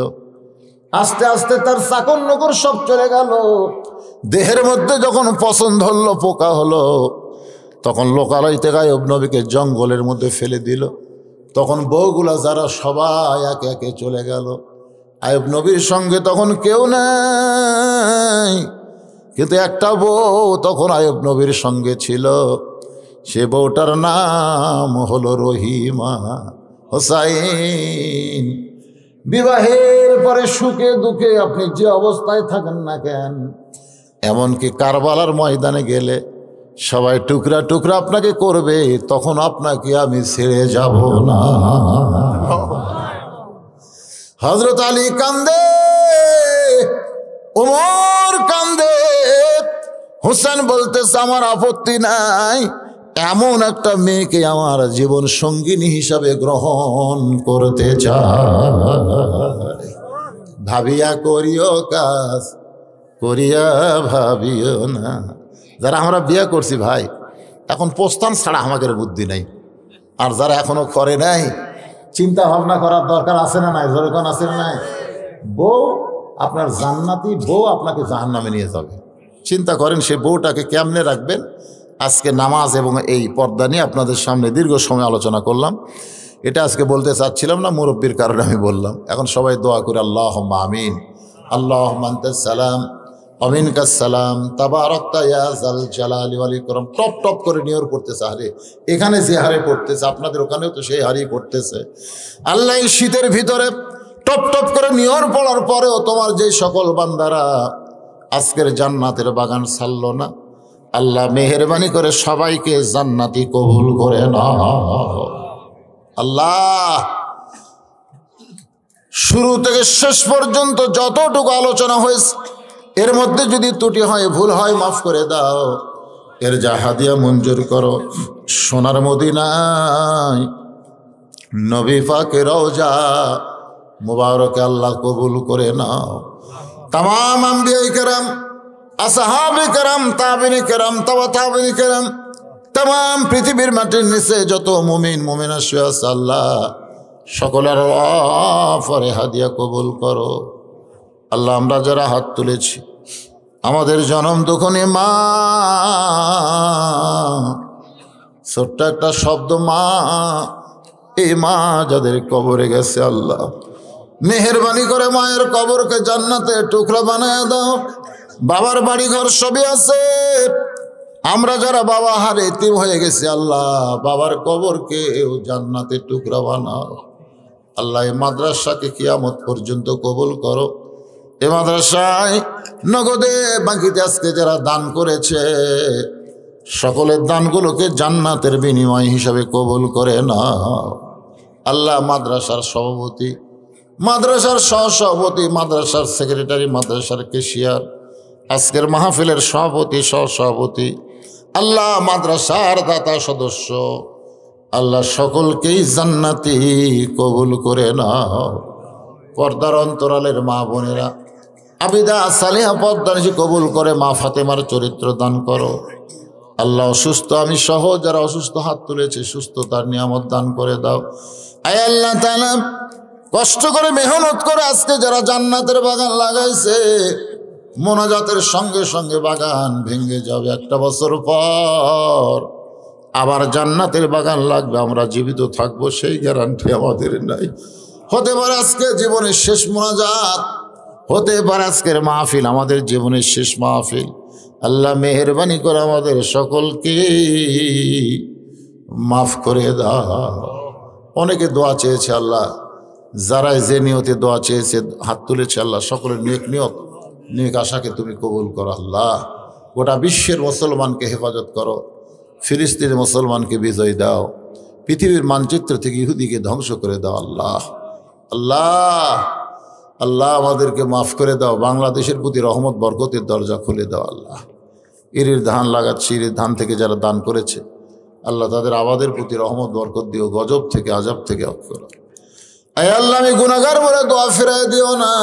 আস্তে আস্তে তার চাকর নকর সব চলে গেল। দেহের মধ্যে যখন পছন্দ হলো, পোকা হলো, তখন লোকালয় থেকে আইয়ুব নবীকে জঙ্গলের মধ্যে ফেলে দিল। তখন বউগুলা যারা সবাই একে একে চলে গেল। আইয়ুব নবীর সঙ্গে তখন কেউ নাই, কিন্তু একটা বউ তখন আইয়ুব নবীর সঙ্গে ছিল। সে বউটার নাম হলো রহিমা। হোসাইন, বিবাহের পরে সুখে দুঃখে আপনি যে অবস্থায় থাকেন না কেন, এমনকি কারবালার ময়দানে গেলে সবাই টুকরা টুকরা আপনাকে করবে, তখন আপনাকে আমি ছেড়ে যাব না। হযরত আলী কান্দে, ওমর কান্দে, হোসেন বলতেছে, আমার আপত্তি নাই, এমন একটা মেয়েকে আমার জীবন সঙ্গিনী হিসাবে গ্রহণ করতে চাই। ভাবিয়া করিও কাজ, করিয়া ভাবিও না। যারা আমরা বিয়ে করছি ভাই, এখন প্রস্থান ছাড়া আমাদের বুদ্ধি নাই। আর যারা এখনো করে নাই, চিন্তা ভাবনা করার দরকার আছে না নাই? যেরকম আছে না নাই? বউ আপনার জান্নাতি বউ আপনাকে জাহান্নামে নিয়ে যাবে। চিন্তা করেন সে বউটাকে কেমনে রাখবেন। আজকে নামাজ এবং এই পর্দা নিয়ে আপনাদের সামনে দীর্ঘ সময় আলোচনা করলাম। এটা আজকে বলতে চাচ্ছিলাম না, মুরব্বীর কারণে আমি বললাম। এখন সবাই দোয়া করে, আল্লাহুম্মা আমিন, আল্লাহুম্মা আনতাস সালাম আমিনকাস সালাম তাবারাকতা ইয়া যাল জালালি ওয়াল ইকরাম। টপ টপ করে নিয়র পড়তেছে। আরে এখানে যে হারে পড়তেছে, আপনাদের ওখানেও তো সেই হারেই পড়তেছে। আল্লাহ এই শীতের ভিতরে টপ টপ করে নিয়র পড়ার পরেও তোমার যে সকল বান্দারা আজকের জান্নাতের বাগান ছাড়লো না, আল্লাহ মেহেরবানি করে সবাইকে জান্নাতি কবুল করে নাও। আল্লাহ শুরু থেকে শেষ পর্যন্ত যতটুকু আলোচনা হয়েছে, এর মধ্যে যদি ত্রুটি হয়, ভুল হয়, মাফ করে দাও। এর যা হাদিয়া মঞ্জুর করো। সোনার মদিনায় নবী পাকের রওজা মুবারকে আল্লাহ কবুল করে নাও। তামাম আম্বিয়ায়ে কেরাম, আসহাবে কেরাম, তাবিঈনে কেরাম, তাবা তাবিঈনে কেরাম, তামাম পৃথিবীর মাটির নিচে যত মুমিন মুমিনা শুয়ে আছে, আল্লাহ সকলের পরে হাদিয়া কবুল করো। আল্লাহ আমরা যারা হাত তুলেছি, আমাদের জনম দুঃখনী মা, ছোট্ট একটা শব্দ মা, এই মা যাদের কবরে গেছে, আল্লাহ মেহেরবানি করে মায়ের কবরকে জান্নাতে টুকরা বানায় দাও। বাবার বাড়ি ঘর সবই আছে, আমরা যারা বাবা হারে এতিম হয়ে গেছি, আল্লাহ বাবার কবরকে জান্নাতে টুকরা বানাও। আল্লাহ এই মাদ্রাসাকে কিয়ামত পর্যন্ত কবুল করো। এ মাদ্রাসায় নগদে বাকিতে আজকে যারা দান করেছে, সকলের দানগুলোকে জান্নাতের বিনিময় হিসাবে কবুল করে নাও। আল্লাহ মাদ্রাসার সভাপতি, মাদ্রাসার সহসভাপতি, মাদ্রাসার সেক্রেটারি, মাদ্রাসার কেশিয়ার, আজকের মাহফিলের সভাপতি, সহসভাপতি, আল্লাহ মাদ্রাসার দাতা সদস্য, আল্লাহ সকলকেই জান্নাতি কবুল করে নাও। পর্দার অন্তরালের মা বোনেরা আবিদা সালেহা পদ্মানিসি কবুল করে মা ফাতেমার চরিত্র দান করো। আল্লাহ অসুস্থ আমি সহ যারা অসুস্থ হাত তুলেছে সুস্থতার নিয়ামত দান করে দাও। আয় আল্লাহ তাআলা কষ্ট করে মেহনত করে আজকে যারা জান্নাতের বাগান লাগাইছে, মোনাজাতের সঙ্গে সঙ্গে বাগান ভেঙে যাবে, একটা বছর পর আবার জান্নাতের বাগান লাগবে, আমরা জীবিত থাকবো সেই গ্যারান্টি আমাদের নাই। হতে পারে আজকে জীবনের শেষ মোনাজাত, হতে পারে আজকের মাহফিল আমাদের জীবনের শেষ মাহফিল। আল্লাহ মেহেরবানি করে আমাদের সকলকে মাফ করে দাও। অনেকে দোয়া চেয়েছে, আল্লাহ যারা যে নিয়তে দোয়া চেয়েছে হাত তুলেছে, আল্লাহ সকলের নেক নিয়ত নেক আশাকে তুমি কবুল করো। আল্লাহ গোটা বিশ্বের মুসলমানকে হেফাজত করো, ফিলিস্তিনের মুসলমানকে বিজয় দাও, পৃথিবীর মানচিত্র থেকে ইহুদিকে ধ্বংস করে দাও। আল্লাহ আল্লাহ আল্লাহ আমাদেরকে মাফ করে দাও, বাংলাদেশের প্রতি রহমত বরকতের দরজা খুলে দাও। আল্লাহ ইরির ধান লাগাচ্ছি, ইরির ধান থেকে যারা দান করেছে আল্লাহ তাদের আবাদের প্রতি রহমত বরকত দিও, গজব থেকে আজাব থেকে অফ করো। আয় আল্লাহ আমি গুনাহগার বলে দোয়া ফিরাই দিও না।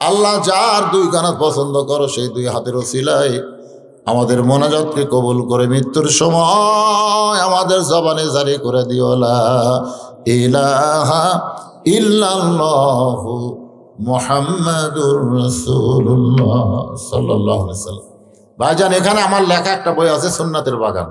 আল্লাহ যার দুই কানাত পছন্দ করো সেই দুই হাতের ওসিলায় আমাদের মোনাজাতকে কবুল করে মৃত্যুর সময় আমাদের জবানে জারি করে দিও লা ইলাহা ইল্লাল্লাহু মুহাম্মাদুর রাসূলুল্লাহ সাল্লাল্লাহু আলাইহি ওয়াসাল্লাম। ভাইজান এখানে আমার লেখা একটা বই আছে সুন্নাতের বাগান,